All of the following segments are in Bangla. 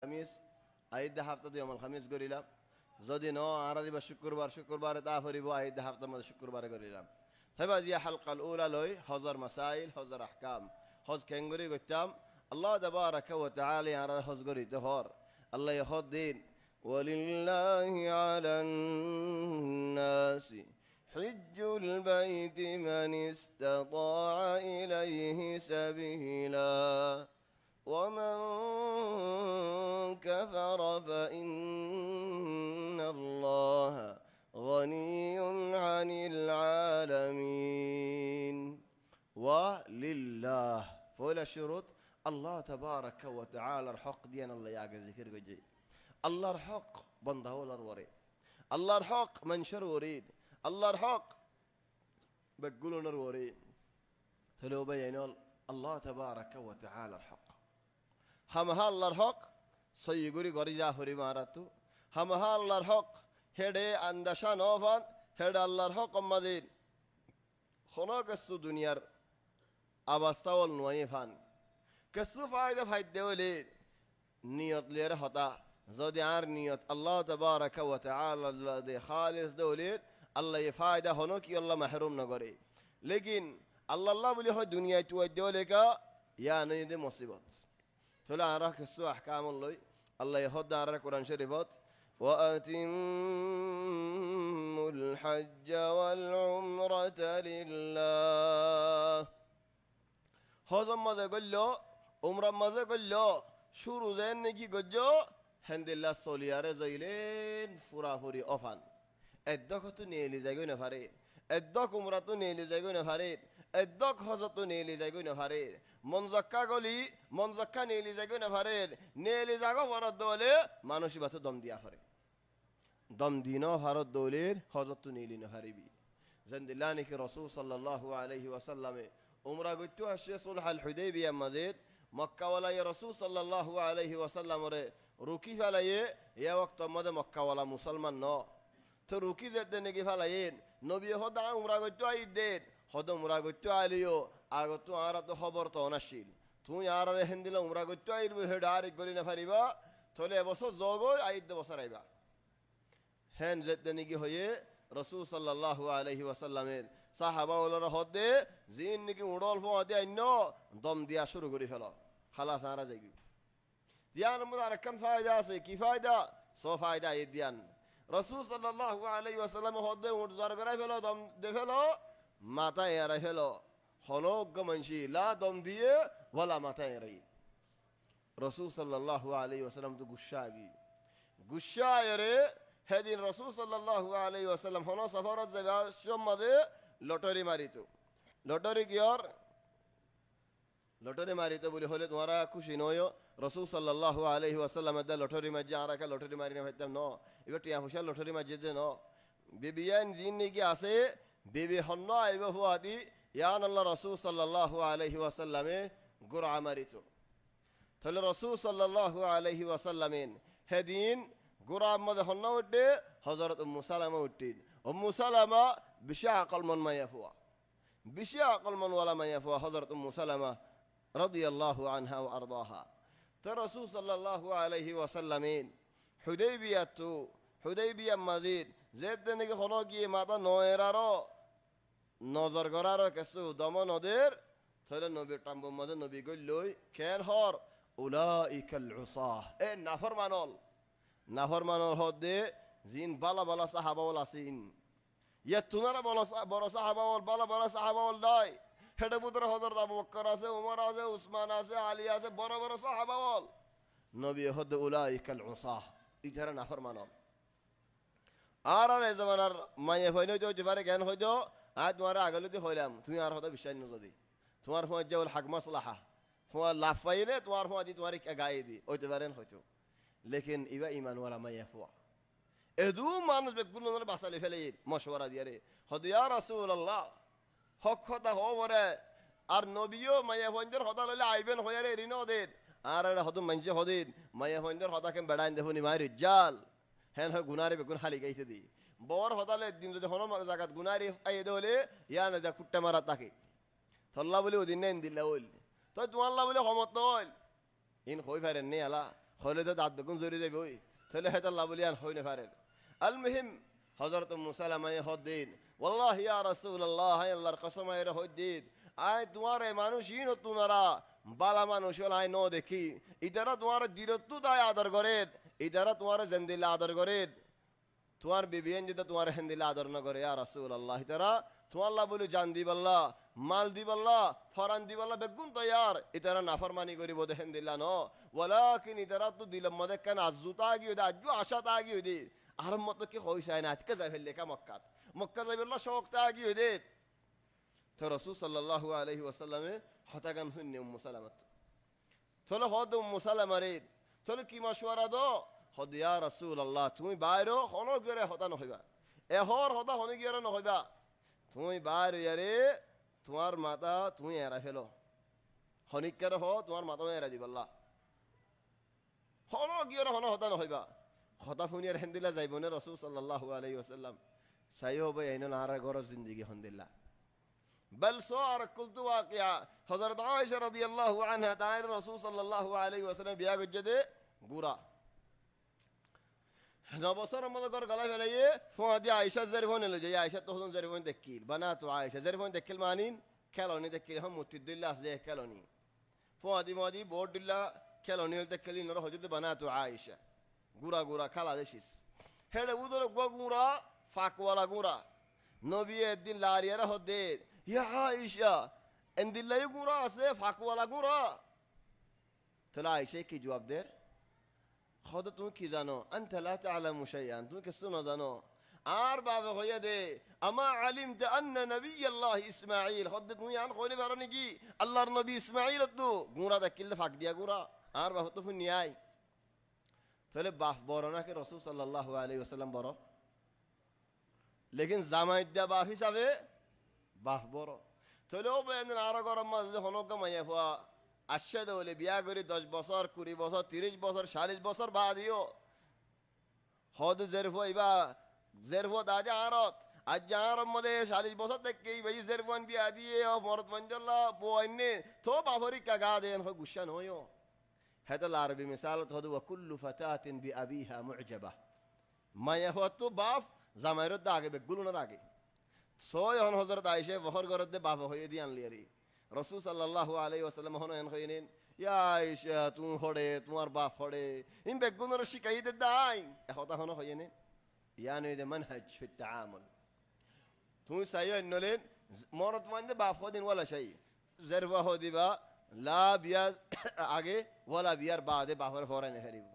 খামিস আইদা হাফতা দিয়ে আমল খামিস করিলাম যদি ন আর দিবা শুক্রবারে তা ফরিব আইদা হাফতার মধ্যে শুক্রবারে করিলাম তাইবা জিয়া হালকাল উলা লই হজর মাসাইল হজর আহকাম হজ কেঙ্গুরি করতাম আল্লাহ তাবারাকা ওয়া তাআলা আর হজ করিতে হর আল্লাহ হদ দিন ওয়ালিল্লাহি আলান নাসি হিজ্জুল বাইতি মান ইসতাতা ইলাইহি সাবিলা ومن كفر فإن الله غني عن العالمين ولله فولا شروط الله تبارك وتعالى الحق ديان الله يعجز ذكر جي الله الحق بنده الوري الله الحق منشر وريد الله الحق بقولون الوريد تلو بينول الله تبارك وتعالى الحق हम अल्लाहर हक सही गुरी गरी जा हरी मारातु हम अल्लाहर हक हेडे अंदाशा नोफान हेडे अल्लाहर हक मजिद खनो कसु दुनियार अवस्थावल नुआइफान कसु फायदा फायदे वले नियत लेर होता जदि आर नियत अल्लाह तबारक व तआला दे खालिस दौले अल्लाह ये फायदा होनो कि अल्लाह महरूम न करे लेकिन अल्लाह बोले हो दुनिया तो दौले का या नहीं दे मुसीबत فلا أراك السوء أحكام الله الله يهد على القرآن شريفات وأتموا الحج والعمرة لله هذا ماذا قل له عمره ماذا قل له شروع زين نجي قجو هند الله سوليار زيلين فرافوري أفان الدكتو نيلي زيجون فاري الدك عمرتو نيلي زيجون فاري الدك هذا نيلي زيجون فاري منزكا قولي منزكا نيلي زيجون فاري نيلي زاغو فرد دولة مانوشي باتو دم ديا فاري دم دينا فرد دولة هذا نيلي نفاري بي زند الله نك رسول صلى الله عليه وسلم عمره قلتو الشيء صلح الحديبية مزيد مكة ولا يا رسول صلى الله عليه وسلم روكي فلايه يا وقت ماذا مكة ولا مسلمان نو تروكي زد نجي فلاين نبي هذا عمره قلتو عيدين هذا عمره قلتو عليو আগতো আর তো খবর তো অনাশীল তুই আর হেন্দিলা উমরা করতে আইব হে ডাইরেক্ট গলি না পারিবা তলে এবছর যোগ আইদ বছর আইবা হেন যেতে নাকি হয়ে রাসূল সাল্লাল্লাহু আলাইহি ওয়াসাল্লামের সাহাবা ওলরা হদে জিন নাকি উড়ল ফদে আইন দম দিয়া শুরু করে ফেল খালাস আরা যাইবি দিয়ান মধ্যে আরেকখান ফায়দা আছে কি ফায়দা সো ফায়দা এই দিয়ান রাসূল সাল্লাল্লাহু আলাইহি ওয়াসাল্লাম হদে উড় জর করাই ফেল দম দে ফেল মাথা এরা ফেল خلوق منشي لا دم ديه ولا متايري رسول صلى الله عليه وسلم تو غشايري هدين رسول صلى الله عليه وسلم هنا سفرت زبا شمده লটারি মারিতো লটারি কিয়ার লটারি মারিতো বলে হলে তোমরা খুশি নয়ো রাসূল সাল্লাল্লাহু আলাইহি ওয়াসাল্লাম দা লটারি মাঝে আরাকা লটারি মারি না হইতাম ন এবার টিয়া পয়সা লটারি মাঝে দে ন বিবিয়ান জিন নাকি আছে বিবি হন্ন আইবা হুয়াদি ইয়ান আল্লাহ রাসূল সাল্লাল্লাহু আলাইহি ওয়াসাল্লামে গুরআ মারিতো তাহলে রাসূল সাল্লাল্লাহু আলাইহি ওয়াসাল্লামেন হেদিন গুরআ মধ্যে হন্ন উঠে হযরত উম্মু সালামা উঠিন উম্মু সালামা বিশা আকল মন মায়াফুয়া বিশা আকল মন ওয়ালা মায়াফুয়া হযরত উম্মু সালামা রাদিয়াল্লাহু আনহা ওয়া আরদাহা তো রাসূল সাল্লাল্লাহু আলাইহি ওয়াসাল্লামেন হুদাইবিয়া মাজিদ যেতে নাকি হনো গিয়ে মাতা নয়রারো নজর করারও কিছু দমন ওদের তাহলে নবীর টাম্বুর মধ্যে নবী গইলই কেন হর উলাইকাল উসাহ এ নাফরমানল হদে জিন বালা বালা সাহাবাওয়াল আসিন ইয়া তুনারা বড় সাহাবাওয়াল বালা সাহাবাওয়াল নাই হেডে পুত্র হযরত আবু বকর আছে ওমর আছে উসমান আছে আলী আছে বড় সাহাবাওয়াল নবী হদে উলাইকাল উসাহ ইধারা নাফরমানল আর এই জামানার মায়ে হইনো তো যেবারে জ্ঞান হইতো আজ তোমার আগলতে হইলাম তুমি আর হয়তো বিশ্বাস নয় যদি তোমার ফোন যাওয়াল হাক মাসলাহা ফোন লাভ পাইলে তোমার ফোন দি তোমার গায়ে দি ওইতে পারেন হয়তো লেকিন ইবা ইমান ওয়ালা মাইয়া ফুয়া এদু মানুষ বেগুন বাসালে ফেলে মশওয়ারা দিয়ে রে হদ ইয়া রাসূলুল্লাহ হক কথা হরে আর নবীও মাইয়া ফোনদের হদা লইলে আইবেন হয়ারে রিন ওদের আর হদ মানছে হদিন মাইয়া ফোনদের হদা কেন বেড়াইন দেখুনি মারি জাল হেন হয় গুনারে বেগুন খালি গাইতে দি বর হদালে দিন যদি হনো জায়গা গুনারি আই দলে ইয়া না যা কুট্টা মারা তাকে তল্লা বলে ওদিন নেন দিল্লা হইল তো তোমাল্লা বলে হমত নইল ইন হই পারেন নে আলা হলে তো দাঁত বেগুন জড়ি যাবে ওই তাহলে হেত আল্লাহ বলিয়ান হই না পারেন আল মুহিম হযরত মুসালামায়ে হদ্দিন ওয়াল্লাহি ইয়া রাসূলুল্লাহ হায় আল্লাহর কসম আয় হদ্দিন আয় তোমারে মানুষই ন তুনারা বালা মানুষ আয় ন দেখি ইদারা তোমার দিরত্তু দায় আদর করেন ইদারা তোমার জিন্দিলা আদর করেন তোমার বিবিয়ান যেটা তোমার হিন্দিলা আদর না করে ইয়া রাসূলুল্লাহ ইতারা তোমার আল্লাহ বলি জান দিবাল্লাহ মাল দিবাল্লাহ ফরান দিবাল্লাহ বেগুন তৈয়ার ইতারা নাফরমানি করিব দেখেন দিলা ন ওয়ালাকিন ইতারা তো দিলাম মদে কেন আজুতা আগিয়ে দে আজু আশাতা আগিয়ে দে আর মত কি হইছে না আজকে যাই ফেললে কা মক্কা যাইবল্লাহ শওকতা আগিয়ে দে তো রাসূল সাল্লাল্লাহু আলাইহি ওয়াসাল্লামে হতাগান হইনি উম্মু সালামাত তোলে হদ উম্মু সালামারে তোলে কি মাশওয়ারা দো হদ ইয়া রাসূলুল্লাহ তুমি বাইরো হনো গরে হতা নহইবা এহর হতা হনি গরে নহইবা তুমি বাইরে ইয়ারে তোমার মাতা তুমি এরা ফেলো হনিকার হ তোমার মাতা এরা দিবাল্লাহ হনো গিয়ে হনো হতা নহইবা হতা ফুনিয়ার হেন্দিলা যাইব না রাসূল সাল্লাল্লাহু আলাইহি ওয়াসাল্লাম সাই হবে আইনা নারা গর জিন্দেগি হন্দিল্লা بل صار قلت واقعا حضرت عائشة رضي الله عنها تعالى الرسول صلى الله عليه وسلم بياغ جده غورا نبصر ماذا قال قال فليه فادي عائشة زرفون اللي جاي عائشة تهون زرفون تكيل بنات عائشة زرفون تكيل مانين كلوني تكيل هم متد الله زي كلوني فادي مادي بورد الله كلوني تكيل نروح جد بنات عائشة غورا غورا خلا دشيس هذا ودر غورا فاك ولا غورا نبي الدين لاريرا هدير يا عائشة ان دلله غورا سے فاك ولا غورا تلا عائشة کی جواب دیر خود تو کی جانو انت لا تعلم شيئا تو کسو نہ جانو আর বাবা হইয়া দে আমা আলিমত আন্না নবী আল্লাহ ইসমাঈল খদ তুমি আন কইলে পারো নাকি আল্লাহর নবী ইসমাঈল তো গুঁড়া দেখিলে ফাঁক দিয়া গুঁড়া আর বাবা তো ফুনি আই তাহলে বাপ বড় নাকি রাসূল সাল্লাল্লাহু আলাইহি ওয়াসাল্লাম বড় লেকিন জামাইদা বাপ হিসাবে বাপ বড় তাহলে ও বেন আর গরম মাঝে হনক মাইয়া ফুয়া আশাদ হলে বিয়া করে 10 বছর 20 বছর 30 বছর 40 বছর বাদিও হদ জেরফো ইবা জেরফো দাজা আরত আজ যার মধ্যে 40 বছর থেকে ভাই জেরফোন বিয়া দিয়ে মরদ মঞ্জল্লা বইনে তো বাফরি কাগা দেন হয় গুশান হয়ো هذا العربي مثال هذا وكل فتاة بأبيها معجبة ما يهوت باف زمايرد داغه بقولون راغه سوي هون حضرت عائشة وخر غرد باف هي ديان ليري رسول صلى الله عليه وسلم هون ان خينين يا عائشة تو هড়ে তোমার বাপ হড়ে ইন বেগুনর শিকাইতে দাই হতা হন হইনে يعني ده منهج في التعامل تو سايو انولين مرت وند باف هدين ولا شيء زرفه هدي با لا بيا আগে ولا بيار بعد بافر فورا نهريب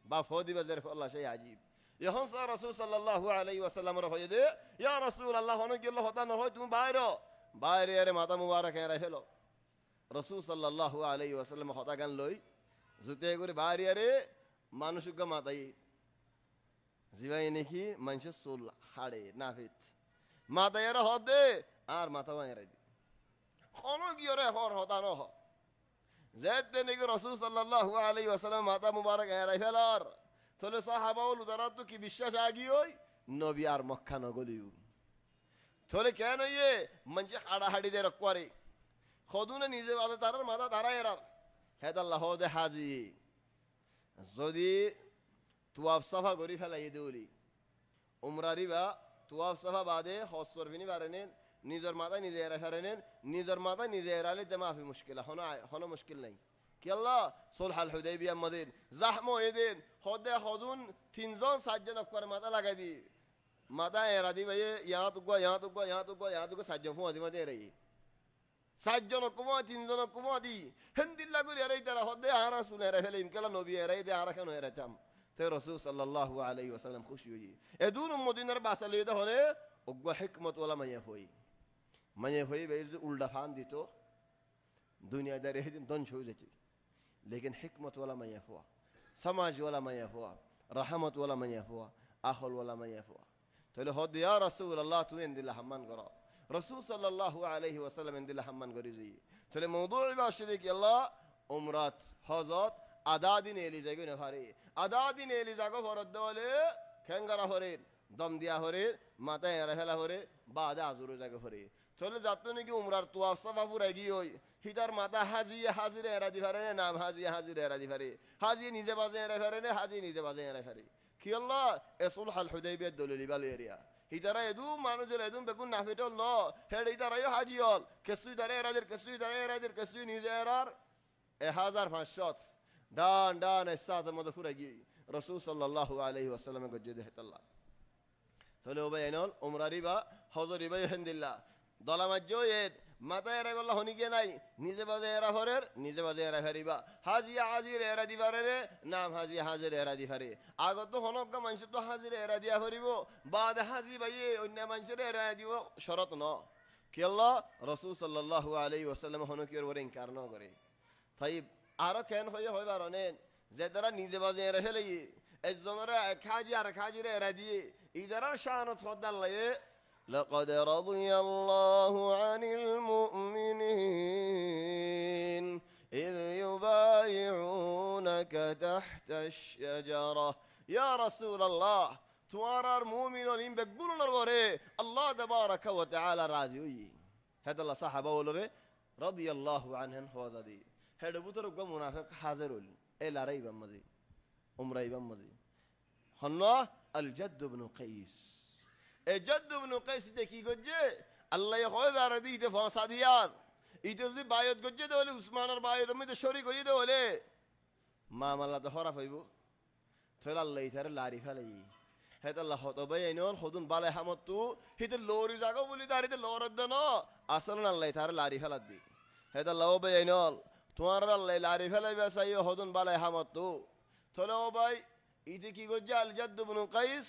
باف هدي بزرف الله شيء عجيب يهون صار رسول صلى الله عليه وسلم رفيد يا رسول الله هون قال له هدان هو تو بايرو يا ماتا مبارك يا رفلو رسول صلى الله عليه وسلم خطا গান লই জুতে করে বাইরে মানুষক মাতাই জিবাই নাকি মানুষ চুল হাড়ে নাফিত মাতায়ের হদে আর মাথা বাইরে দি কোনো গিয়রে হর হতা ন হ যেতে নাকি রাসূল সাল্লাল্লাহু আলাইহি ওয়াসাল্লাম মাথা মুবারক হেরাই ফেলার তাহলে সাহাবা ও লুদারা তো কি বিশ্বাস আগি হই নবী আর মক্কা নগলিও তাহলে কেন ইয়ে মানুষ হাড়া হাড়ি দে রকরে খদুনে নিজে বাদে তার মাথা তারা এরার হেদ আল্লাহ হদে হাজি যদি তুয়াফ সাফা করি ফেলাই দেউলি উমরারি বা তুয়াফ সাফা বাদে হজ করবিনি পারেন নিজের মাথায় নিজে এরা ফেরেন নিজের মাথায় নিজে এরালে তে মাফি মুশকিল হনো মুশকিল নাই কি আল্লাহ সুলহাল হুদাইবিয়া মদিন জাহমো এদিন হদে হদুন তিনজন সাতজন করে মাথা লাগাই দি মাথা এরা দি ভাই ইয়া তুগা ইয়া তুগা ইয়া তুগা ইয়া তুগা সাতজন ফুয়া দি মাথা এরাই সাতজন কুমা তিনজন কুমা দি হিন্দিল্লা করে এরাই তারা হদে আরা শুনে এরা ফেলে ইনকালা নবী এরাই দে আরা কেন এরাইতাম তে রাসূল সাল্লাল্লাহু আলাইহি ওয়াসাল্লাম খুশি হই এদুন মদিনার বাসালে দে হলে ওগা হিকমত ওয়ালা মাইয়া হই বে উল্টা ফান দিত দুনিয়াদারি হেদিন দন হয়ে যেত লেকিন হিকমত ওয়ালা মাইয়া হওয়া সমাজ ওয়ালা মাইয়া হওয়া রহমত ওয়ালা মাইয়া হওয়া আখল ওয়ালা মাইয়া হওয়া তাহলে হদ ইয়া রাসূলুল্লাহ তুমি ইনদিল্লাহ হাম্মান করো রাসূল সাল্লাল্লাহু আলাইহি ওয়াসাল্লাম ইনদিল্লাহ হাম্মান করি যাই তাহলে মওদু'i বাশরি কি আল্লাহ উমরাত হজত আদাদিন এলি যাগো না পারে আদাদিন এলি যাগো ফরদ দলে খেঙ্গারা হরে দম দিয়া হরে মাথায় এরা ফেলা হরে বাদে আজুরো যাগো হরে চলে যাত নাকি উমরার তোয়াফ সাফা ফুরাই গিয়ে ওই হিতার মাথা হাজিরে এরা দি পারে নাম হাজিরে এরা দি পারে হাজি নিজে বাজে এরা ফেরে নে হাজি নিজে বাজে এরা ফেরে কি আল্লাহ এসুল হাল হুদাইবিয়ার দলিল বালি এরিয়া হিতারা এদুম মানুষের এদুম বেপুন না ফেটল ন হেড হিতারাইও হাজি হল কেসুই দাঁড়ে এরাদের কেসুই নিজে এরার 1500 ডান এসাতের মধ্যে ফুরাই গিয়ে রসুল সাল্লাল্লাহু আলাইহি ওয়াসাল্লামে গজ্জে দেহতাল্লাহ তাহলে ও ভাই এনল উমরারি বা হজরি ভাই হেন্দিল্লাহ দলামাজ্য এদ মাথায় এরা বললা হনি কে নাই নিজে বাজে এরা ফরের নিজে বাজে এরা ফেরিবা হাজির এরা দিবারে রে নাম হাজির এরা দি ফারে আগত হনকা মানুষ তো হাজির এরা দিয়া ফরিব বাদ হাজি ভাইয়ে অন্য মানুষের এরা দিব শরত ন কি আল্লাহ রসুল সাল্লাল্লাহু আলাইহি ওয়াসাল্লাম হনকির ওরে ইনকার ন করে তাই আরো কেন হয় বারনেন যে দ্বারা নিজে বাজে এরা ফেলে একজনের এক হাজিরে এরা দিয়ে ইদারার শানত হদ্দার লাগে لقد رضي الله عن المؤمنين إذ يبايعونك تحت الشجرة يا رسول الله توارى المؤمن اللي بيقولون الوري الله تبارك وتعالى راضي هذا الله صحابه ولره رضي الله عنهم هذا دي هذا بطرق منافق حاضرون إلا ريب مزي ريب مزي هنا الجد بن قيس الجد بن قيس দেখি গজ্জে আল্লাহ হয় বারদি ইতে ফাসা দিয়ার ইতে যদি বায়াত গজ্জে দেওলে উসমানের বায়াত মধ্যে শরীক হই দেওলে মামলা তো হরা হইব তাহলে আল্লাহ ইতারে লারি ফেলাই হেত আল্লাহ হতবাই আইনল খদুন বালে হামতু হিতে লরি জাগো বলি দারিতে লরদ ন আসল আল্লাহ ইতারে লারি ফেলাত দি হেত আল্লাহ বাই আইনল তোমার আল্লাহ লারি ফেলাইবা চাই হদুন বালে হামতু তাহলে ও ভাই ইতে কি গজ্জে আল জাদ ইবনে কাইস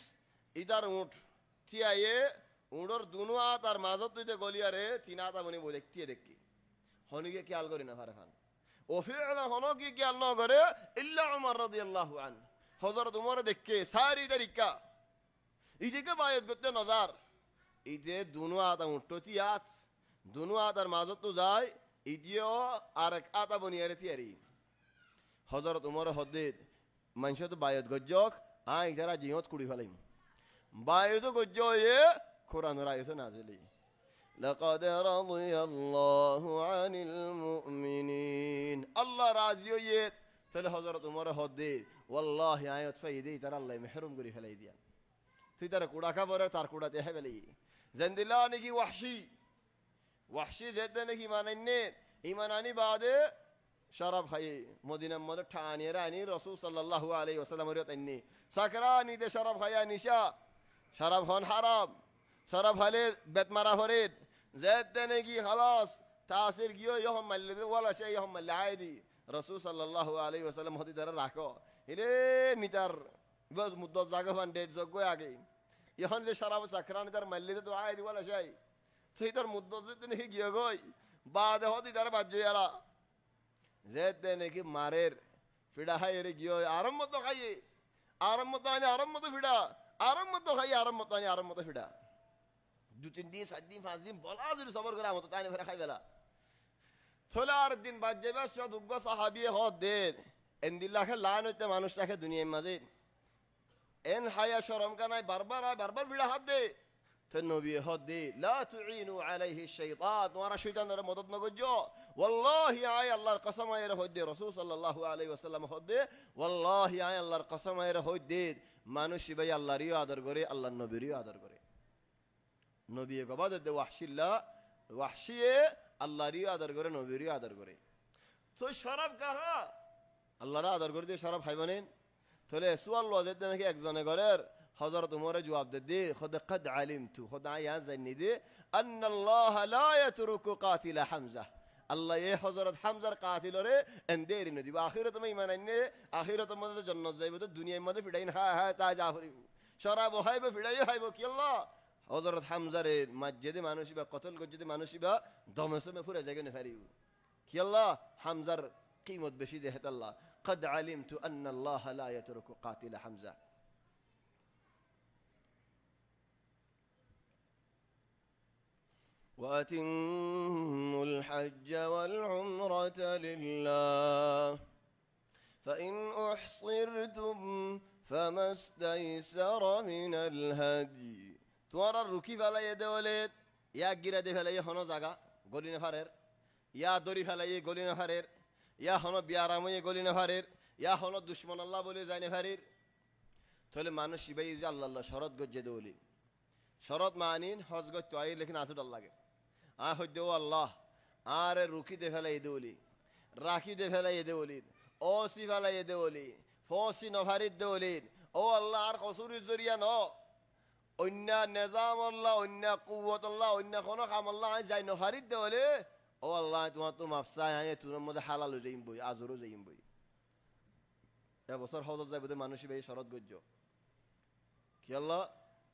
ইতার উঠ থিয়ায়ে উড়র দুনো আত আর মাজত তুইতে গলিয়ারে তিন আতা বনি বই দেখি হনিকে খেয়াল করি না ফারে খান ও ফিরআনা হনো কি খেয়াল ন করে ইল্লা উমর রাদিয়াল্লাহু আন হযরত উমর দেখকে সারি তরিকা ইদিকে বায়াত করতে নজর ইদে দুনো আতা উঠতো তিয়াত দুনো আতার মাজত তো যায় ইদিও আর এক আতা বনিয়ারে থিয়ারি হযরত উমর হদ্দিদ মানুষ তো বায়াত গজ্জক যারা জিহত কুড়ি ফেলাইম বায়ুতো গজ্জয়ে কোরআনের আয়াত নাযিলি লাকাদ রাদিয়াল্লাহু আনিল মুমিনিন আল্লাহ রাজি হয়ে তাহলে হযরত উমর হদ্দে ওয়াল্লাহি আয়াত ফাইদে তার আল্লাহ মাহরুম করে ফেলাই দিয়ান তুই তার কুড়া খাবারে তার কুড়াতে হেবেলি জানদিলা নাকি ওয়াহশি যেতে নাকি মানাইনে ঈমান আনি বাদে শরাব খাই মদিনার মধ্যে ঠানিয়ে রানি রাসূল সাল্লাল্লাহু আলাইহি ওয়াসাল্লামের তাইনি সাকরানি তে শরাব খায়া নিশা শরাব হন হারাম শরাব হলে বেতমারা হরিদ যেতে নাকি খালাস তাসির গিয়ে ইহম মাল্লিদ ওয়ালা শাই ইহম মাল্লি আইদি রাসূল সাল্লাল্লাহু আলাইহি ওয়াসাল্লাম হদি দ্বারা রাখো ইরে নিতার বস মুদ্দত জাগবান ডেট জগ আগে ইহন যে শরাব সাকরানি তার মাল্লিদ তো আইদি ওয়ালা শাই সেই তার মুদ্দত যেতে নাকি গিয়ে গই বাদে হদি দ্বারা বাজ্জয়ালা যেতে নাকি মারের ফিডা হাই রে গিয়ে আরম্ভ তো খাইয়ে আরম্ভ তো আনি আরম্ভ তো ফিডা আরম্ভ তো খাই আরম্ভ তো আনি আরম্ভ তো ফিডা 2-3 দিন 7 দিন 5 দিন বলা যদি সবর করে আমতো তাই ফেরা খাই বেলা থলার দিন বাদ যাবে সদুগ্গ সাহাবী হদ দে এন্দিল্লাহে লান হইতে মানুষটাকে দুনিয়ার মাঝে এন হায়া শরম কানাই বারবার ফিডা হাত দে তো নবী হদ দে লা তুইনু আলাইহি শাইতান ওয়ারা শয়তানের মদদ ন গজ্জো ওয়াল্লাহি আয় আল্লাহর কসম আয় রে হদ দে রাসূল সাল্লাল্লাহু আলাইহি ওয়াসাল্লাম হদ দে ওয়াল্লাহি আয় আল্লাহর কসম আয় রে হদ দে মানুষ ভাই আল্লাহরই আদর করে আল্লাহর নবীরই আদর করে নবী গবাদ দে ওয়াহশিয়ে আল্লাহরই আদর করে নবীরই আদর করে তো শরাব কাহা আল্লাহর আদর করে দিয়ে শরাব খাইবানেন তাহলে সুয়াল লজেদ নাকি একজনে ঘরের হযরত উমরে জবাব দে খোদ কদ আলিমতু খোদা ইয়া জানি দে আন্নাল্লাহ লা ইয়াতরুকু কাতিল হামজা আল্লাহ এ হযরত হামজার কাতিল রে এন্দেরি নদি আখিরাত মে ঈমান আননে আখিরাত মধ্যে জান্নাত যাইবে তো দুনিয়ার মধ্যে ফিডাইন হ্যাঁ তা জাফরি শরাব হাইবে ফিডাই হাইবে কি আল্লাহ হযরত হামজারে মসজিদে মানুষিবা কতল গজ্জে মানুষিবা দমসমে ফুরে জায়গা নে ফারিউ কি আল্লাহ হামজার কিমত বেশি দে হেত আল্লাহ قد علمت ان الله لا يترك قاتل حمزه وأتموا الحج والعمرة لله فإن أحصرتم فما استيسر من الهدي توارى الركيب على يد ولد ইয়া গিরা দে ফেলাই হন জাগা গলি নেফারের, ইয়া দড়ি ফেলাই গলি নেফারের, ইয়া হন বিয়ারাম গলি নেফারের, ইয়া হন দুশ্মন আল্লাহ বলে যায় নেফারির। তাহলে মানুষ শিবাই যে আল্লাহ আল্লাহ শরৎ গজ্জে দৌলি শরৎ মানিন হজ গজ তো আই লেকিন আতুডাল লাগে আ হদ্য আল্লাহ আর রুখি দে ফেলাই দেউলি রাখি দে ফেলাই দেউলি ও সি ফেলাই দেউলি ফসি নফারিদ দেউলি ও আল্লাহ আর কসুরির জরিয়া ন অন্য নেজাম আল্লাহ অন্য কুয়ত আল্লাহ অন্য কোনো কাম আল্লাহ যাই নফারিদ দেউলি ও আল্লাহ তোমার তো মাফসা আয় তোর মধ্যে হালালও যাইম বই আজরও যাইম বই। এবছর হজত যাইব মানুষই ভাই শরৎ গজ্জ কি আল্লাহ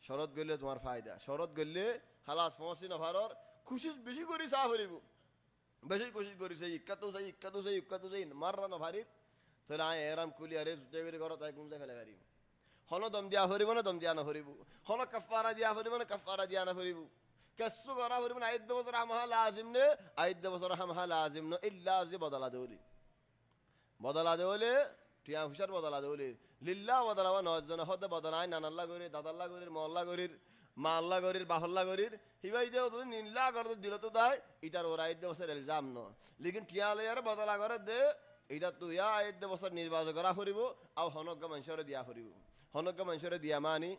শরৎ গেলে তোমার ফায়দা শরৎ গেলে হালাস ফসি নফারর খুশি বেশি করি চা ফরিব বেশি খুশি করিছে ইক্কাতো যাই ইক্কাতো যাই ইক্কাতো যাই মাররা নফারির তাহলে আয় এরাম কুলি আরে জুটে বেরি ঘর তাই গুমজা ফেলে পারিম হন দম দিয়া ফরিব না দম দিয়া না ফরিব হন কাফারা দিয়া ফরিব না কাফারা দিয়া না ফরিব কেসু করা ফরিব না আইদ বছর আমহা লাজিম নে আইদ বছর আমহা লাজিম ন ইল্লা জি বদলা দেওলি টিয়া হুশার বদলা দেওলি লিল্লাহ বদলাবা নজন হদে বদলাই নানাল্লা গরির দাদাল্লা গরির মহল্লা গরির মা আল্লাহ গরির বাহল্লা গরির হিবাই দেও তো নিল্লা করে দিল তো দায় ইটার ওরা আইদ বছর এলজাম ন লেকিন টিয়া লয়ার বদলা করে দে এটা তুই আইদ বছর নির্বাচন করা ফুরিব আও হনজ্ঞ মানুষরে দিয়া ফুরিব হনজ্ঞ মানুষরে দিয়া মানি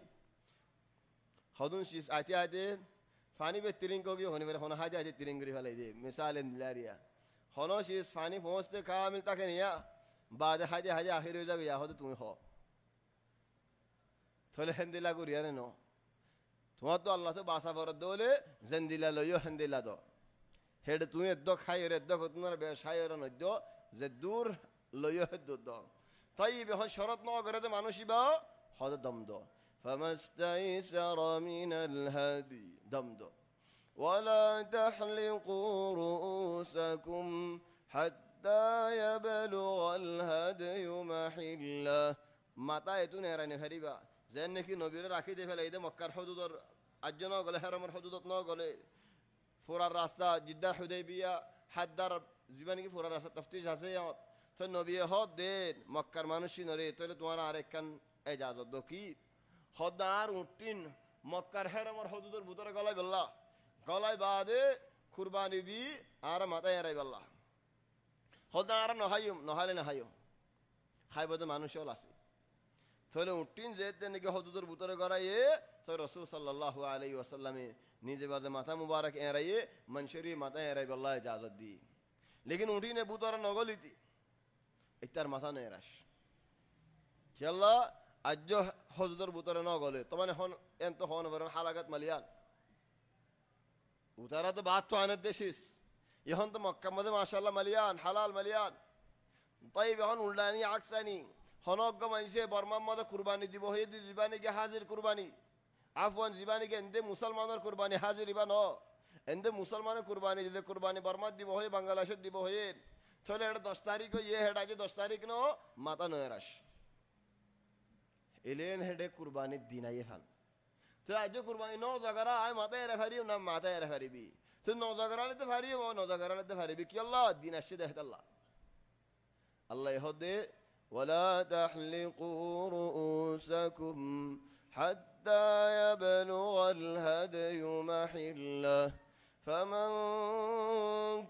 হদুন শিস আইতে আইতে ফানি বে তিরিং কগি হনি বের হন হাজে আইতে তিরিং করি ফেলাই দে মিসালেন দিলারিয়া হন শিস ফানি পৌঁছতে কামিল তাকে নিয়া বাদে হাজে হাজে আখির হয়ে যাবে ইয়া হতে তুমি হ থলে হেন্দিলা করি আরে ন তোমার তো আল্লাহ তো বাসা ফরত দোলে জেন্দিলা লইও হেন্দিলা দ হেড তুমি এদ্দ খাই এর এদ্দ তোমার ব্যবসায় এর নদ্য যে দূর লইও হেদ্দ দ তাই এখন শরৎ ন করে দে মানুষই বা হদ দম দ فمستيسر من الهدي دم দ ولا تحلقوا رؤوسكم حتى يبلغ الهدي محله মাতা এতু নেরানি হারিবা যেন নাকি নবীরে রাখি দিয়ে ফেলে এই মক্কার হদুদর আজ্য ন গলে হেরমের হদুদত ন গলে ফুরার রাস্তা জিদ্দার হুদাইবিয়া হাদ্দার জীবনে কি ফুরার রাস্তা তফতিশ আছে তো নবী হদ দেন মক্কার মানুষই নরে তাহলে তোমার আর একখান এজাজত দো কি হদার উঠিন মক্কার হেরমের হদুদর ভিতরে গলায় বললা গলায় বাদে কুরবানি দি আর মাথায় এরাই বললা হদা আর নহাইম নহালে নহাইম খাইব তো মানুষও আছে তাহলে উঠিন যেতে নাকি হদুদর ভিতরে গড়াইয়ে তো রসুল সাল্লাল্লাহু আলাইহি ওয়াসাল্লামে নিজে বাজে মাথা মুবারক এরাইয়ে মনশরি মাথা এরাই বল্লাহ ইজাজত দি লেকিন উঠিনে বুতরা নগলিতি ইতার মাথা নেই রাস খেলা আজ হদুদর ভিতরে নগলে তো মানে হন এন তো হন বরং হালাকাত মালিয়ান উতারা তো বাদ তো আনের দেশিস এখন তো মক্কার মধ্যে মাশাআল্লাহ মালিয়ান হালাল মালিয়ান তাই এখন উল্টানি আকসানি হনজ্ঞ মানুষে বর্মার মধ্যে কুরবানি দিব হয়ে জীবানীকে হাজির কুরবানি আফওয়ান জীবানীকে এন্দে মুসলমানের কুরবানি হাজির ইবা ন এন্দে মুসলমানের কুরবানি দিলে কুরবানি বর্মার দিব হয়ে বাংলাদেশের দিব হয়ে চলে এটা 10 তারিখ ইয়ে হেডা যে 10 তারিখ ন মাথা নয় রাস এলেন হেডে কুরবানির দিন আইয়ে ফান তো আজ কুরবানি ন জায়গারা আয় মাথায় এরে ফারিও না মাথায় এরে ফারিবি তো ন জায়গারালে ফারিও ন জায়গারালে ফারিবি কি আল্লাহ দিন আসছে দেখে আল্লাহ আল্লাহ হদে ولا تحلقوا رؤوسكم حتى يبلغ الهدي محله فمن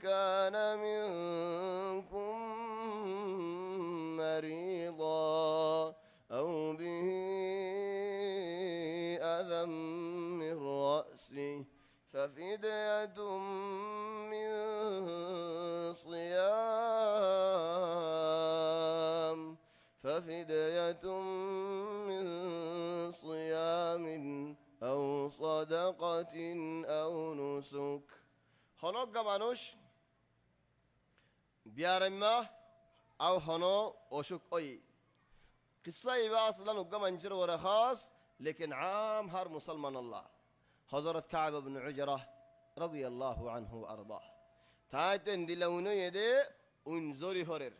كان منكم مريضا أو به أذى من رأسه ففدية من صيام أو صدقة أو نسك হনজ্ঞ মানুষ বিয়ারাম্মা আও হন অসুখ ওই কিসা ইবা আসলান উগ্গা মানুষের ওরা খাস লেকিন আম হার মুসলমান আল্লাহ হযরত কাব ইবনে উজরা রাদিয়াল্লাহু আনহু আরদা তাইতেন দিলাউনো এদে উনজরি হরের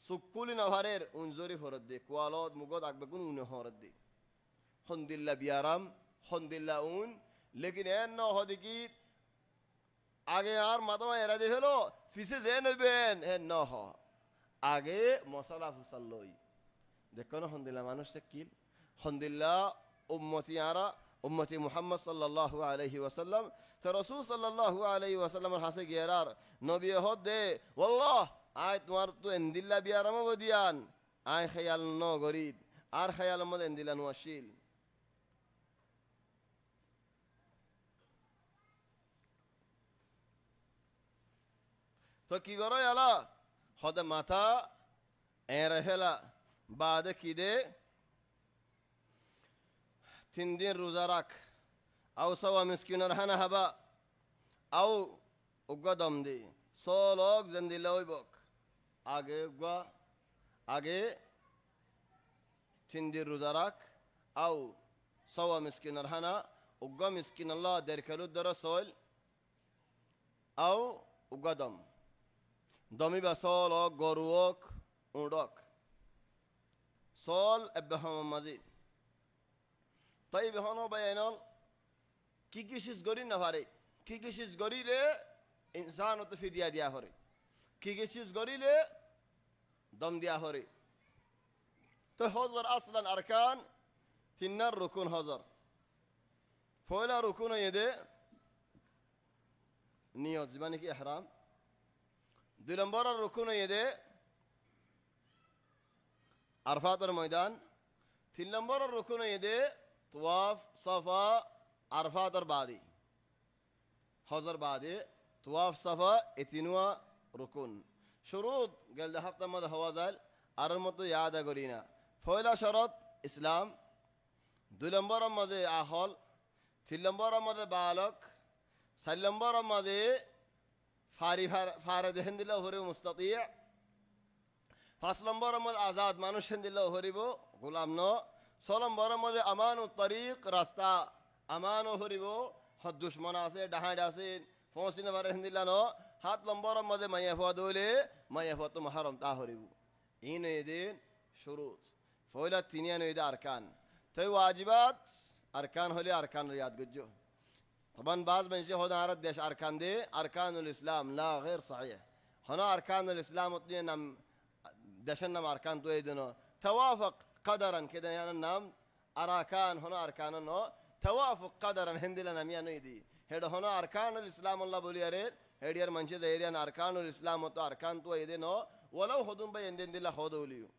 সুকুলি নভারের উনজরি হরদ দে কোয়ালত মুগদ আগবে কোন উনে হরদ দে হন্দিল্লা বিয়ারাম হন্দিল্লা উন লেকিন এন ন হদিকি আগে আর মাতামা এরা দিয়ে ফেলো ফিসে যে নেবেন হে ন হ আগে মশলা ফুসাল লই দেখো না হন্দিল্লা মানুষ কিল হন্দিল্লা উম্মতি আরা উম্মতি মুহাম্মদ সাল্লাল্লাহু আলাইহি ওয়াসাল্লাম তো রাসূল সাল্লাল্লাহু আলাইহি ওয়াসাল্লামের হাসে গিয়ারার নবী হদ দে ওয়াল্লাহ আয় তোমার তো এন্দিল্লা বিয়ারাম বদিয়ান আয় খেয়াল ন গরিব আর খেয়াল মদ এন্দিলা নোয়াশিল তো কি করো আলা হদে মাথা এরে হেলা বাদে কি দে 3 দিন রোজা রাখ আও সওয়া মিসকিনের হানা হাবা আও উগ্গা দম দি সলক জেন্দিলা হইবক আগে উগ্গা আগে 3 দিন রোজা রাখ আও সওয়া মিসকিনের হানা উগ্গা মিসকিন আল্লাহ 1.5 কিলো দর সল আও উগ্গা দম দমি বা সলক গরুক উডক সল এব্বাহম মাজিদ তাই বেহন বায়ানল কি কিসিস গরি না পারে কি কিসিস গরিলে ইনসান তো ফিদিয়া দিয়া হরে কি কিসিস গরিলে দম দিয়া হরে তো হজর আসলান আরকান তিনার রুকুন হজর ফয়লা রুকুন এদে নিয়ত মানে কি ইহরাম 2 নম্বর রুকুন এদে আরফাতের ময়দান 3 নম্বর রুকুন এদে طواف صفا عرفات بعدي حضر بعدي طواف صفا اتنوا ركن شروط قال ده هفته مده هوازل ارمتو يادا غرينا فويلا شرط اسلام دو نمبر مده اهل تين نمبر مده بالغ سال نمبر مده فارد هندلا هوري مستطيع পাঁচ নম্বর মধ্যে আজাদ মানুষ হেন্দিল্লা হরিব গোলাম ন 6 নম্বর মধ্যে আমান ও তরিক রাস্তা আমান ও হরিব হদ দুশ্মন আছে ডাহাড আছে ফসি নম্বর হেন্দিল্লা ন 7 নম্বর মধ্যে মাইয়াফা দলে মাইয়াফা তো মাহরম তা হরিব ইন এদিন শুরুত ফয়লা তিনিয়ান এদ আরকান তাই ওয়াজিবাত আরকান হলে আরকান রিয়াদ গজ্জো طبعا بعض من شيء هذا عرض ديش أركان دي أركان الإسلام لا غير صحيح هنا أركان الإسلام اثنين دشنا مع أركان تويدنا توافق قدرا كده يعني النام أركان هنا أركان إنه توافق قدرا هندي لنا ميانو يدي هذا هنا أركان الإسلام الله بولي أريد هدير منشة زيريان أركان الإسلام وتو أركان تويدنا ولو خدوم بيندين دي لا خدوا ليو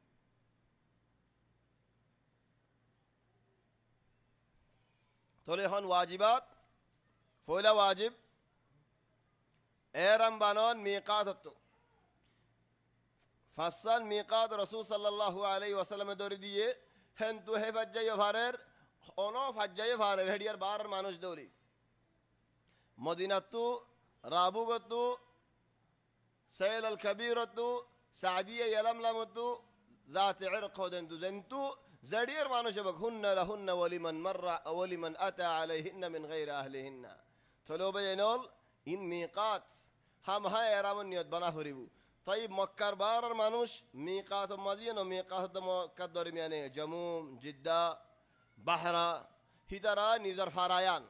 تولي هون واجبات فولا واجب ايرم بانون ميقات التو فصل ميقات رسول صلى الله عليه وسلم دوري ديه هندو هي فجاي فارر اونو فجاي فارر هديار بار مانوش دوري مدينة تو رابوغتو سيل الكبيرتو سعدية يلملمتو ذات عرق ودندو زنتو زدير مانوش بك هن لهن ولمن مر ولمن أتى عليهن من غير أهلهن تلو بينول إن ميقات هم هاي رامن نيت بنا فريبو طيب مكر بار مانوش ميقات مدينة وميقات مكة درميانه جموم جدة بحرة هيدرا نيزر فرايان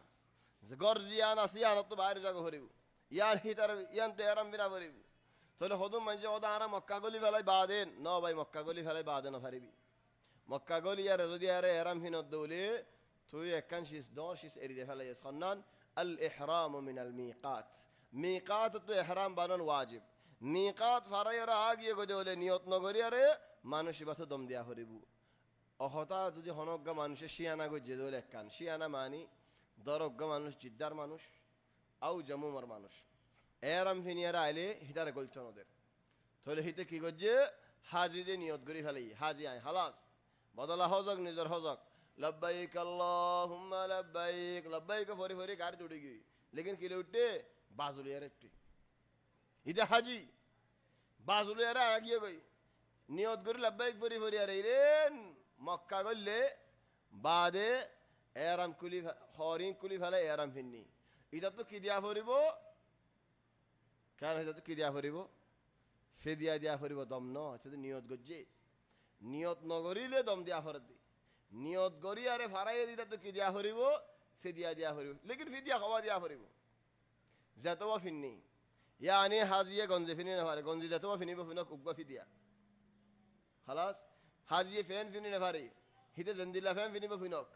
زغور زيان أسيان تو باهر جاكو فريبو يان هيدر يان تيرام بنا فريبو تلو خدوم منجي خدا أنا مكة قولي فلاي بعدين نو باي مكة قولي فلاي بعدين فريبي مكة قولي يا رزودي يا رام هنا الدولة توي كان شيس دور شيس إريد فلاي يسخنان الإحرام من الميقات ميقات تو إحرام بانون واجب ميقات فرايرا آگيه گجوله نيوت نگوري أره مانوشي باتو دم ديا هريبو أخوتا تجي هنوگا مانوش شيانا گو جدوله كان شيانا ماني داروگا مانوش جدار مانوش أو جمومر مانوش إيرام فينيرا عليه هيدار گلچونو در تولي هيته كي گجه حاجي دي نيوت گوري فلي حاجي آئي خلاص بدلا هوزق نزر هوزق لبيك اللهم لبيك لبيك فوري فوري गाड़ी टूटी गई लेकिन किले उठे बाजुले यार उठे इधर हाजी बाजुले यार आगे गई नियत करी लब्बाइक फौरी फौरी यार इरेन मक्का गल्ले बादे एराम कुली हॉरिंग कुली फले एराम फिन्नी इधर तो किदिया फौरी बो क्या है इधर तो किदिया फौरी बो फिदिया दिया फौरी बो दम नो अच्छा तो नियत गज्जे नियत नगरी ले दम दिया फौरी नियत गरी यारे फाराये दिया तो किदिया फौरी बो फिदिया दिया फौरी बो लेकिन फिदिया खवा दिया फौरी बो ज़ातवा फिन्नी يعني هذه جنزة فيني نفاري جنزة ذاتوا فيني بفينا كوبا في ديا خلاص هذه فين فيني نفاري هيدا زنديلا فين فيني بفينك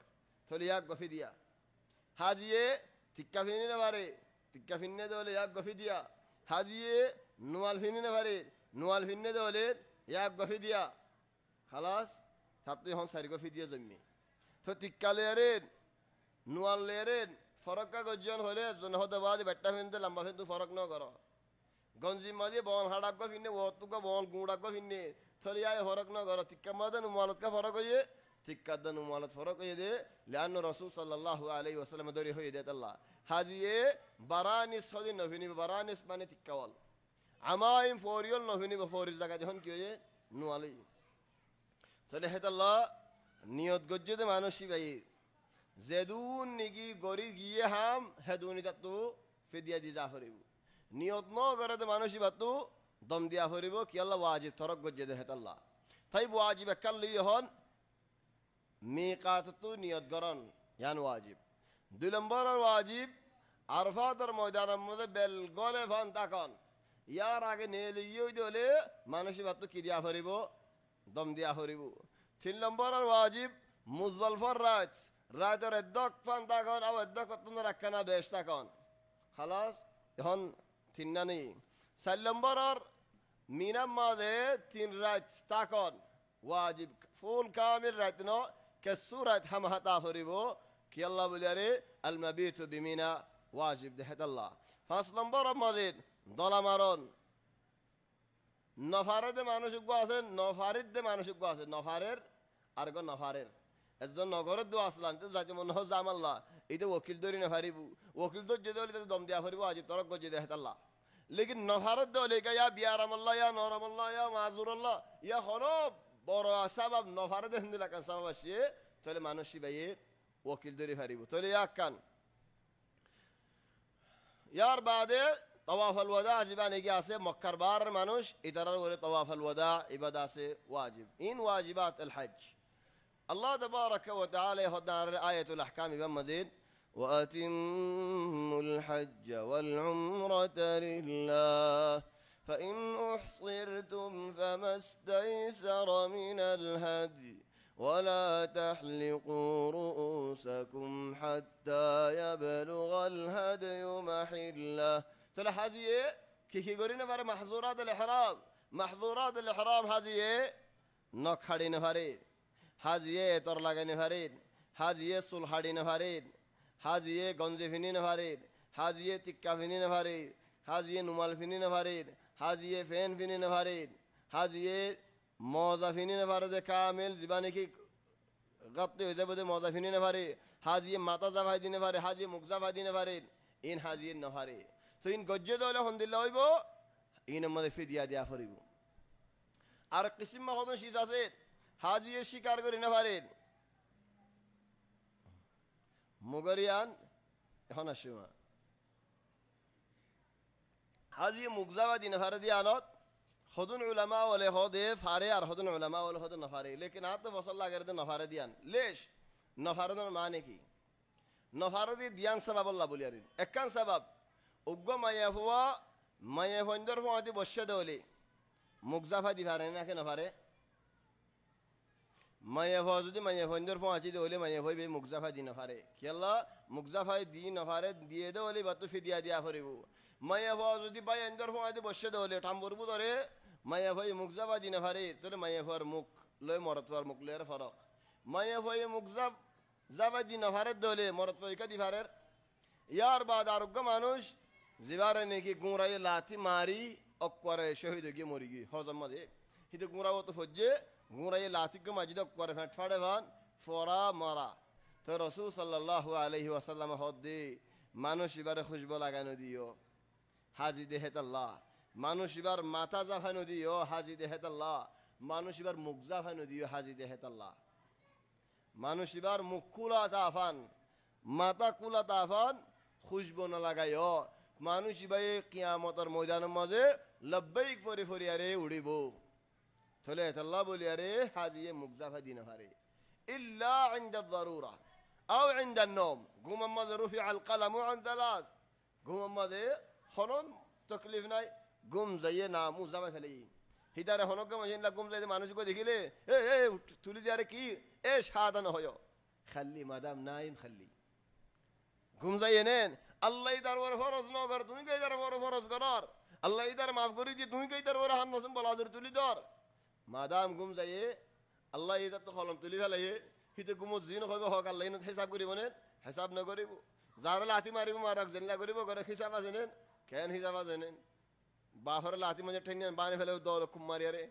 تولياك بفي ديا হাজিয়ে টিক্কা ফিনি না পারে টিক্কা ফিন্নে দলে এক গফি দিয়া হাজিয়ে নোয়াল ফিনি না পারে নোয়াল ফিন্নে দলে এক গফি দিয়া খালাস ছাত্র এখন চারি গফি দিয়ে জন্মে তো টিক্কা লেয়ারেন নোয়াল লেয়ারেন ফরক্কা গজন হলে জনহদাবাদ বেট্টা ফিনতে লম্বা ফিনতু ফরক ন কর গঞ্জি মাঝে বল হাড়াগ্য ফিনে ওতুকা বল গুড়াগ্য ফিনে থলিয়ায় ফরক ন কর টিক্কা মাদে নুমালত কা ফরক হয়ে টিক্কা দা নুমালত ফরক হয়ে দে লিআন্ন রাসূল সাল্লাল্লাহু আলাইহি ওয়াসাল্লাম দরি হয়ে দে আল্লাহ হাজিয়ে বারানিস হদি নফিনি বারানিস মানে টিক্কা ওয়াল আমাইম ফরিয়ল নফিনি ফরিল জায়গা যখন কি হয়ে নুয়ালি তাহলে হেতাল্লাহ নিয়ত গজ্জে মানুষই ভাই যেদুন নিগি গরি গিয়ে হাম হেদুনি তাতু ফিদিয়া দি যা ফরিব নিয়ত ন করে মানুষই বাতু দম দিয়া ফরিব কি আল্লাহ ওয়াজিব থরক গজ্জে দে হেতাল্লাহ তাই ওয়াজিব একাল্লি হন মিকাতু নিয়ত গরন ইয়ান ওয়াজিব 2 নম্বর ওয়াজিব আরফাতের ময়দানের মধ্যে বেল গলে ফান তাকন ইয়ার আগে নেলিয়ে দিলে মানুষই বাতু কি দিয়া ফরিব দম দিয়া ফরিব 3 নম্বর ওয়াজিব মুজলফর রাত রাতের এদ্দক ফান তাকন আও এদ্দক তুন রাখনা বেশ তাকন খালাস এখন 3 না নেই 4 নম্বর মিনাম মাঝে 3 রাত তাকন ওয়াজিব ফুল কামিল রাত ন কে সুরাত হাম হাতা ফরিব কি আল্লাহ বলিয়ারে আল মাবিতু বিমিনা ওয়াজিব দেহাত আল্লাহ 5 নম্বর মাঝে দলা মারন নফারেদে মানুষ আছে নফারিদে মানুষ আছে নফারের আর গো নফারের একজন নগরের দো আসলান তো যাতে মনে হয় জাম আল্লাহ এটা ওকিল ধরি না ফারিব ওকিল তো যদি হলে দম দিয়া ফারিব আজিব তরক গজে দেহাত আল্লাহ লেকিন নফারের দলে ইয়া বিয়ারাম আল্লাহ ইয়া নরম আল্লাহ ইয়া মাজুর আল্লাহ ইয়া হনো বড় সাবাব নফারেদে হিন্দিলা কান সাবাব আসে তাহলে মানুষই ভাইয়ে ওকিল ধরি ফারিব তাহলে ইয়া কান ইয়ার বাদে তওয়াফ আল ওয়াদা আজিবান এগিয়ে আছে মক্কার বার মানুষ ইতারার ওরে তওয়াফ আল ওয়াদা ইবাদা আছে ওয়াজিব ইন ওয়াজিবাত আল হজ আল্লাহ তাবারাকা ওয়া তাআলা হদার আয়াতুল আহকাম ইমাম মাজিদ وأتموا الحج والعمرة لله فإن أحصرتم فما استيسر من الهدي ولا تحلقوا رؤوسكم حتى يبلغ الهدي محله তাহলে হাজিয়ে কি করি না পারে মাহজুরাত আল ইহরাম হাজিয়ে নখ হাড়ি না পারে হাজিয়ে এতর লাগাই না পারে হাজিয়ে চুল হাড়ি না পারে হাজিয়ে গঞ্জি ফিনি না পারে হাজিয়ে টিক্কা ফিনি না পারে হাজিয়ে নুমাল ফিনি না পারে হাজিয়ে ফেন ফিনি না পারে হাজিয়ে মজা ফিনি না পারে যে কামেল জীবানে কি গাতে হয়ে যাবে যে মজা ফিনি না পারে হাজিয়ে মাথা জাভাই দিনে পারে হাজিয়ে মুখ জাভাই দিনে পারে ইন হাজিয়ে না পারে তো ইন গজ্জে দলে হন্দিল্লা হইব ইন মধ্যে ফিদিয়া দিয়া ফরিব আর কিসিম হদন শীষ আছে হাজিয়ে শিকার করি না পারেন মুগরিয়ান এখন আসিমা হাজিয়ে মুগজাবা দিন ফারে দিয়ে আনত হদুন উলামা ওলে হদে ফারে আর হদুন উলামা ওলে হদে নফারে লেকিন আত বছর লাগে রে নফারে দিয়ান লেশ নফারে মানে কি নফারে দিয়ে দিয়ান সাবাব আল্লাহ বলি আর একান সাবাব উগ্র মাইয়া ফুয়া মাইয়া ফন্দর ফুয়াতি বসে দেওলে মুগজাফা দি ফারে নাকি নফারে মাইয়া ফুয়া যদি মাইয়া ফন্দর ফুয়াতি দেওলে মাইয়া ফুয়া মুগজাফা দি নফারে খেলা মুগজাফাই দি নফারে দিয়ে দেওলে বাতু ফিদিয়া দিয়া ফরিব মাইয়া ফুয়া যদি বাই এন্দর ফুয়াতি বসে দেওলে ঠাম্বরবু ধরে মাইয়া ফুয়া মুগজাফা দি নফারে তোলে মাইয়া ফুয়ার মুখ লয় মরত ফুয়ার মুখ লয়ের ফরক মাইয়া ফুয়া মুগজাফ জাবা দি নফারে দেওলে মরত ফুয়া দি ফারের ইয়ার বাদ আরোগ্য মানুষ জিবারে নাকি গুঁড়াই লাথি মারি অক্করে শহীদ গিয়ে মরি গিয়ে হজম মাঝে হিতে গুঁড়া তো ফজ্জে গুঁড়াই লাথিকে মাঝে অক্করে ফেট ফাড়ে ভান ফরা মারা তো রসুল সাল্লাল্লাহু আলাইহি ওয়াসাল্লাম হদ দে মানুষ এবারে খুশবো লাগানো দিও হাজি দে হেতাল্লাহ মানুষ এবার মাথা জাফানো দিও হাজি দে হেতাল্লাহ মানুষ এবার মুখ জাফানো দিও হাজি দে হেতাল্লাহ মানুষ এবার মুখ কুলা তাফান মাথা কুলা তাফান খুশবো না লাগাইও মানুষ ভাই কিয়ামতের ময়দানের মাঝে লব্বাইক ফরি ফরি আরে উড়িব তাহলে আল্লাহ বলি আরে হাজিয়ে মুগজাফা দিন হারে ইল্লা ইনদা যারুরা আও ইনদা নওম ঘুমের মাঝে রুফি আল কালামু আন তালাস ঘুমের মাঝে হনন তকলিফ নাই ঘুম যাইয়ে না মুজামা ফেলে হিতারে হনকে মাঝে ঘুম যাইতে মানুষকে দেখিলে এ তুলি দিয়ে আরে কি এ সাধান হয় খাল্লি মাদাম নাইম খাল্লি ঘুম যাই এনেন আল্লাহ তার ওর ফরজ নগর তুমি কে তার ওর ফরজ করার আল্লাহ তার মাফ করে দিয়ে তুমি কে তার ওর হাত নসম বলাদের তুলি ধর মাদাম ঘুম যাইয়ে আল্লাহ তার তো কলম তুলি ফেলাইয়ে হিতে ঘুমো জিন হইব হক আল্লাহ হিসাব করিব নেন হিসাব নকরিব যার লাথি মারিব মারক জেনলা করিব করে হিসাব আছে নেন কেন হিসাব আছে নেন বাহর লাথি মাঝে ঠেন বানে ফেলে দৌড় খুব মারিয়ারে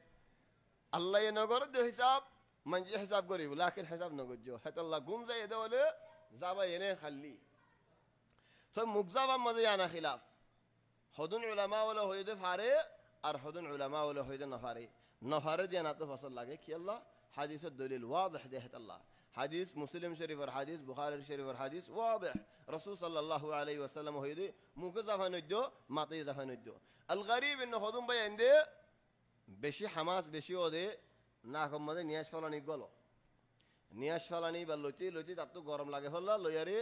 আল্লাহ নগর দে হিসাব মানে হিসাব করিব লাখের হিসাব নগর হেতাল্লাহ ঘুম যাই এদে হলে যাবা এনে খালি তো মুকজাবা মজে আনা খিলাফ হদুন উলামা ওলা হইতে ফারে আর হদুন উলামা ওলা হইতে নফারে নফারে দিয়ে না তো ফসল লাগে কি আল্লাহ হাদিসের দলিল ওয়াদহ দেহত আল্লাহ হাদিস মুসলিম শরীফের হাদিস বুখারী শরীফের হাদিস ওয়াদহ রাসূল সাল্লাল্লাহু আলাইহি ওয়াসাল্লাম হইতে মুকে জাফানদ্য মাতে জাফানদ্য আল গরিব ইন হদুম বাই এন্ডে বেশি হামাস বেশি ওদে না কম মধ্যে নিয়াস ফলানি গলো নিয়াস ফলানি বা লতি লতি তার তো গরম লাগে হল্লা লইয়ারে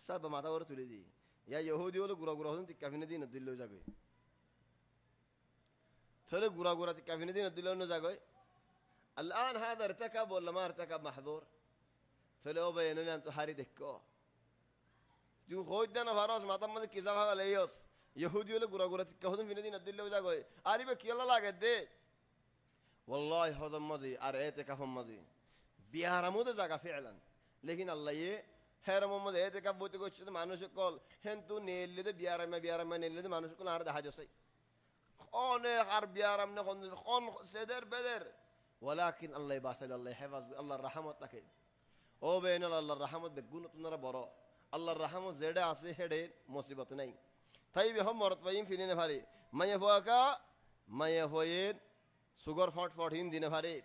সব মাথা করে তুলে দিই ইয়া ইহুদি হলো গুড়া গুড়া হন কাফিনে দিন দিল যাবে তাহলে গুড়া গুড়া কাফিনে দিন দিল না যাবে الان هذا ارتكب ولا ما ارتكب محظور তাহলে ও ভাই এনে তো হারি দেখো তুই কই দেন ফারাস মাথা মধ্যে কি যাবা লাইয়স ইহুদি হলো গুড়া গুড়া কাফিনে দিন দিন দিল যাবে আরিবে কি আল্লাহ লাগে দে والله হজম মজি আর এতেকাফ মজি বিহারামুদে জায়গা ফেলান লেকিন আল্লাহ ইয়ে হের মোহাম্মদ এতেকাফ বইতে করছে মানুষ কল হেন্তু নেলিতে বিয়ারামে নেলিতে মানুষ কল আর দেখা যাচ্ছে অনেক আর বিয়ারাম নে কোন সেদের বেদের ওয়ালাকিন আল্লাহ বাসাল আল্লাহ হেফাজ আল্লাহর রহমত থাকে ও বেন আল্লাহর রহমত বেগুন তোমরা বড় আল্লাহর রহমত যেটা আছে হেডে মুসিবত নাই তাই বেহম মরত পাইম ফিরিনে ভারি মায়ে ফুয়াকা মায়ে হয়ে সুগার ফট ফট হিন দিনে ভারে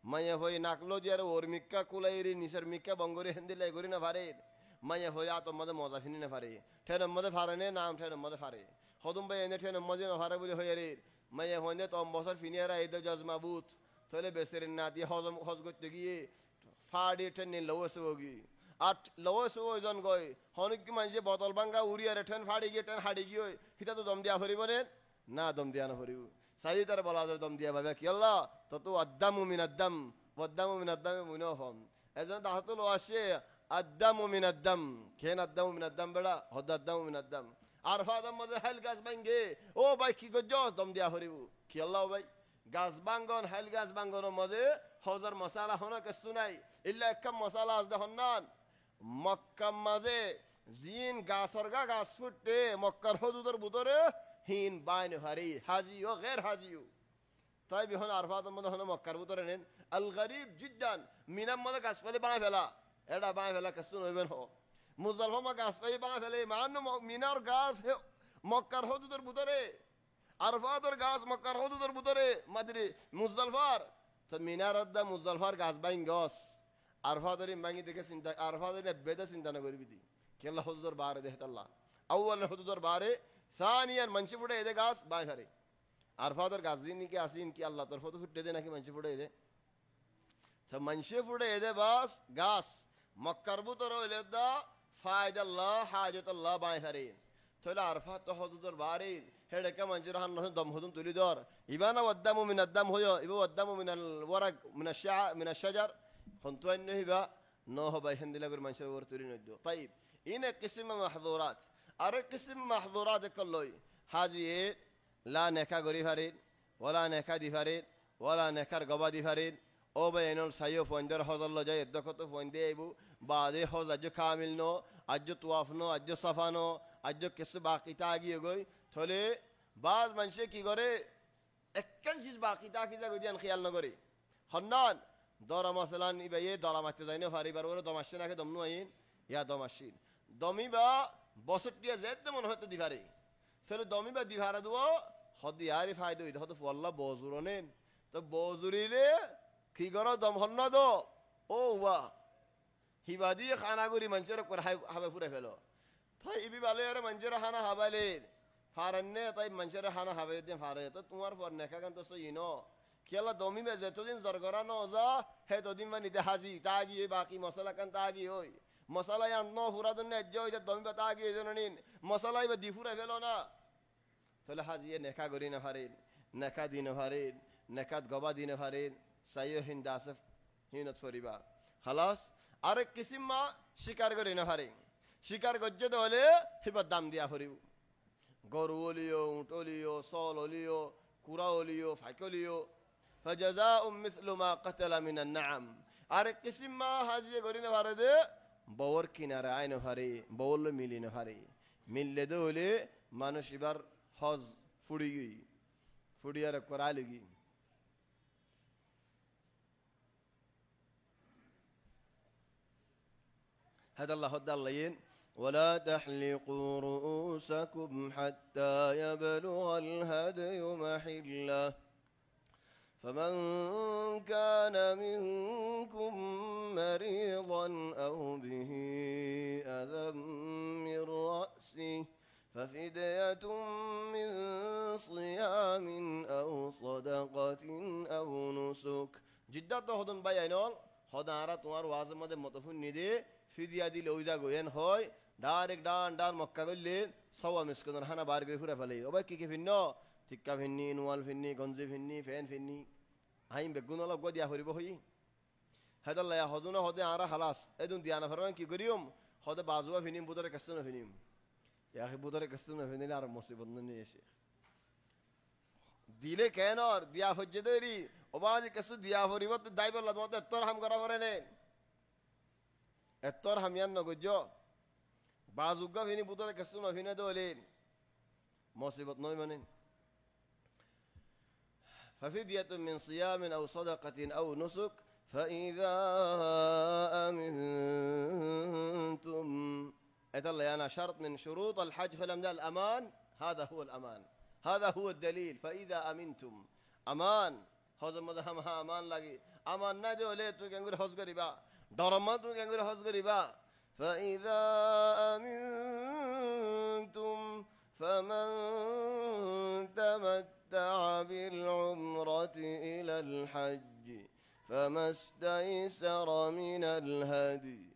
মাইয়া হয়ে নাকলো দিয়ার ওর মিক্কা কুলাইরি নিসের মিক্কা বঙ্গরি হেন্দিলাই করি না ভারে মাইয়া হয়ে আত মধ্যে মজা ফিনি না ভারে ঠেন মধ্যে ফারে নে নাম ঠেন মধ্যে ফারে হদম ভাই এনে ঠেন মধ্যে না ফারে বলে হয়ে রে মাইয়া হয়ে তো বছর ফিনিয়ারা এই জজ মাবুত চলে বেসের না দিয়ে হজম হজ করতে গিয়ে ফাড়ি ঠেন লওয়াসে গিয়ে আর লওয়াসে ওইজন গয় হনিক মানুষে বোতল ভাঙ্গা উড়িয়ারে ঠেন ফাড়ি গিয়ে ঠেন হাড়ি গিয়ে হিতা তো দম দিয়া ফরিব না দম দিয়া না ফরিব সাইদি তার বলা দম দিয়া ভাবে কি আল্লাহ তত আদ্দামু মিন আদ্দাম ওয়াদ্দামু মিন আদ্দামে মুনাফম এজন তাহাতুল ওয়াশে আদ্দামু মিন আদ্দাম কেন আদ্দামু মিন আদ্দাম বেড়া হদ আদ্দামু মিন আদ্দাম আর ফাদাম মধ্যে হেল গাছ ভাঙ্গে ও ভাই কি গজ দম দিয়া হরিব কি আল্লাহ ভাই গাছ বাঙ্গন হেল গাছ বাঙ্গনের মধ্যে হজর মশালা হনা কিছু নাই ইল্লা একম মশালা আজ হন্নান মক্কার মাঝে জিন গাছর গাছ ফুটে মক্কার হদুদের ভিতরে হিন বাইন হারি হাজিও গের হাজিও তাই বিহন আরফাতের মধ্যে হন মক্কার ভিতরে নেন আল গরিব জিদ্দান মিনার মধ্যে গাছ পালি বাঁ ফেলা এটা বাঁ ফেলা কিছু নইবেন হ মুজলফা গাছ পালি বাঁ ফেলে মান মিনার গাছ মক্কার হদুদের ভিতরে আরফাতের গাছ মক্কার হদুদের ভিতরে মাদরি মুজলফার তো মিনার দা মুজলফার গাছ বাইন গছ আরফাতের ভাঙি দেখে চিন্তা আরফাতের বেদে চিন্তা না করবি দি কেল্লা হদুদের বারে দেহত আল্লাহ আউয়াল হদুদের বারে সানিয়ান মানসি ফুটে এদে গাছ বাই ফারে আরফাতের গাছ জিন কি আসিন কি আল্লাহ তোর ফটো ফুটে দে নাকি মানসি ফুটে এদে সব মানসি ফুটে এদে বাস গাছ মক্কার ভিতর হইলে দা ফায়দাল্লাহ হাজতাল্লাহ বাই ফারে তাহলে আরফাত তো হদুদের বারে হেডে কে মানসির হান দম হদুম তুলি ধর ইবানা ওয়াদ্দামু মিন আদ্দাম হইও ইবা ওয়াদ্দামু মিনাল ওয়ারাক মিনাশ শাজার খন্তুয়ান নহিবা ন হবাই হেন্দিলা করে মানসির ওর তুলি নদ্য তাইব ইনে কিসিমা মাহযুরাত আর কিসিম মাহযুরাত কলই হাজিয়ে লা নেকা গরি ফারিন ওলা নেকা দি ফারিন ওলা নেকার গবা দি ফারিন ও ভাই এনল সাইও ফন্দের হজল যায় এদকত ফন্দে আইবু বাদে হজ আজ কামিল নো আজ তুয়াফ নো আজ সাফা নো আজ কিস বাকিতা আগিয়ে গই থলে বাজ মানুষে কি করে একখান চিজ বাকিতা কি জাগো দিয়ান খেয়াল নগরে হন্নান দরা মাসালান ইবাইয়ে দলা মারতে যাইনো ফারিবার ওরে দমাসে নাকে দমনু আইন ইয়া দমাসিন দমি বা বছরটিয়া যেতে মনে হয়তো দিভারে তাহলে দমি বা দিভারা দেবো হদি আরে ফায়দা হইতে হয়তো ফল্লা বজুর নেন তো বজুরিলে কি করো দম হন্না দো ও ওয়া হিবা দিয়ে খানা করি মানুষের করে হাবে ফুরে ফেলো তাই ইবি বালে আরে মানুষের খানা হাবালে ফারেননে তাই মানুষের খানা হাবে দিয়ে ফারে তো তোমার পর নেখা গান তো ইনো খেলা দমি বে যতদিন জরগরা ন যা হে তদিন বা নিতে হাজি তা গিয়ে বাকি মশলা কান তা গিয়ে হই মশলাই আন ফুরা জন্য যে দমি বা তা গিয়ে যেন নিন মশলাই বা দি ফুরে ফেলো না তাহলে হাজিয়ে নেখা করি না ফারেন নেখা দিন ফারেন নেখাত গবা দিন ফারেন সাইও হিন দাসফ হিনত ফরিবা খালাস আরেক কিসিম মা শিকার করি না ফারেন শিকার গজ্জে হলে হিবার দাম দিয়া ফুরিব গরু অলিও উঁট অলিও সল অলিও কুড়া অলিও ফাইক অলিও فجزاء مثل ما قتل من النعم আরেক কিসিম মা হাজিয়ে করি না ভারে দে বউর কিনারে আইন হারে বউল মিলি না হারে মিললে দে হলে মানুষ এবার হজ ফুড়ি গই ফুড়িয়ার করালি গই هذا الله هدى اللين ولا تحلقوا رؤوسكم حتى يبلغ الهدي محله فمن كان منكم مريضا أو به أذى من رأسه ففدية من صيام أو صدقة أو نسك جدا تهدن بيانول هذا عرا توار واز مده متفون ندي فدية دي لوجا goyen hoy ডাইরেক্ট ডান মক্কা গলে সওয়া মিসকিনের হানা বার করে ফুরা ফেলে ওবা কি ফিন্ন টিক্কা ফিন্নি নুয়াল ফিন্নি গঞ্জি ফিন্নি ফ্যান ফিন্নি হাইম বেগুন অলপ গদিয়া ফুরিব হই হেদাল্লা হদুনা হদে আরা হালাস এদুন দিয়ানা ফরমান কি করিম হদে বাজুয়া ফিনিম বুদরে কাসনা ফিনিম ইয়া বুদরে কাসনা ফিনিলে আর মুসিবত নিয়ে এসে দিলে কেন আর দিয়া হজ্জে দেরি ওবাজি কাসু দিয়া ফুরিব তো দাইবল্লা মত এত্তর হাম করা পরে নে এত্তর হামিয়ান নগজ্জ বাজুগা ফিনি বুদরে কাসনা ফিনে দলেন মুসিবত নয় মানেন ففدية من صيام أو صدقة أو نسك فإذا أمنتم أتلا أنا شرط من شروط الحج فلم الأمان هذا هو الأمان هذا هو الدليل فإذا أمنتم أمان هذا مدهمها أمان لقي أمان نادو ليتو كنقول حز قريبا درماتو كنقول حز قريبا فإذا أمنتم فمن تمتع بالعمرة إلى الحج فما استيسر من الهدي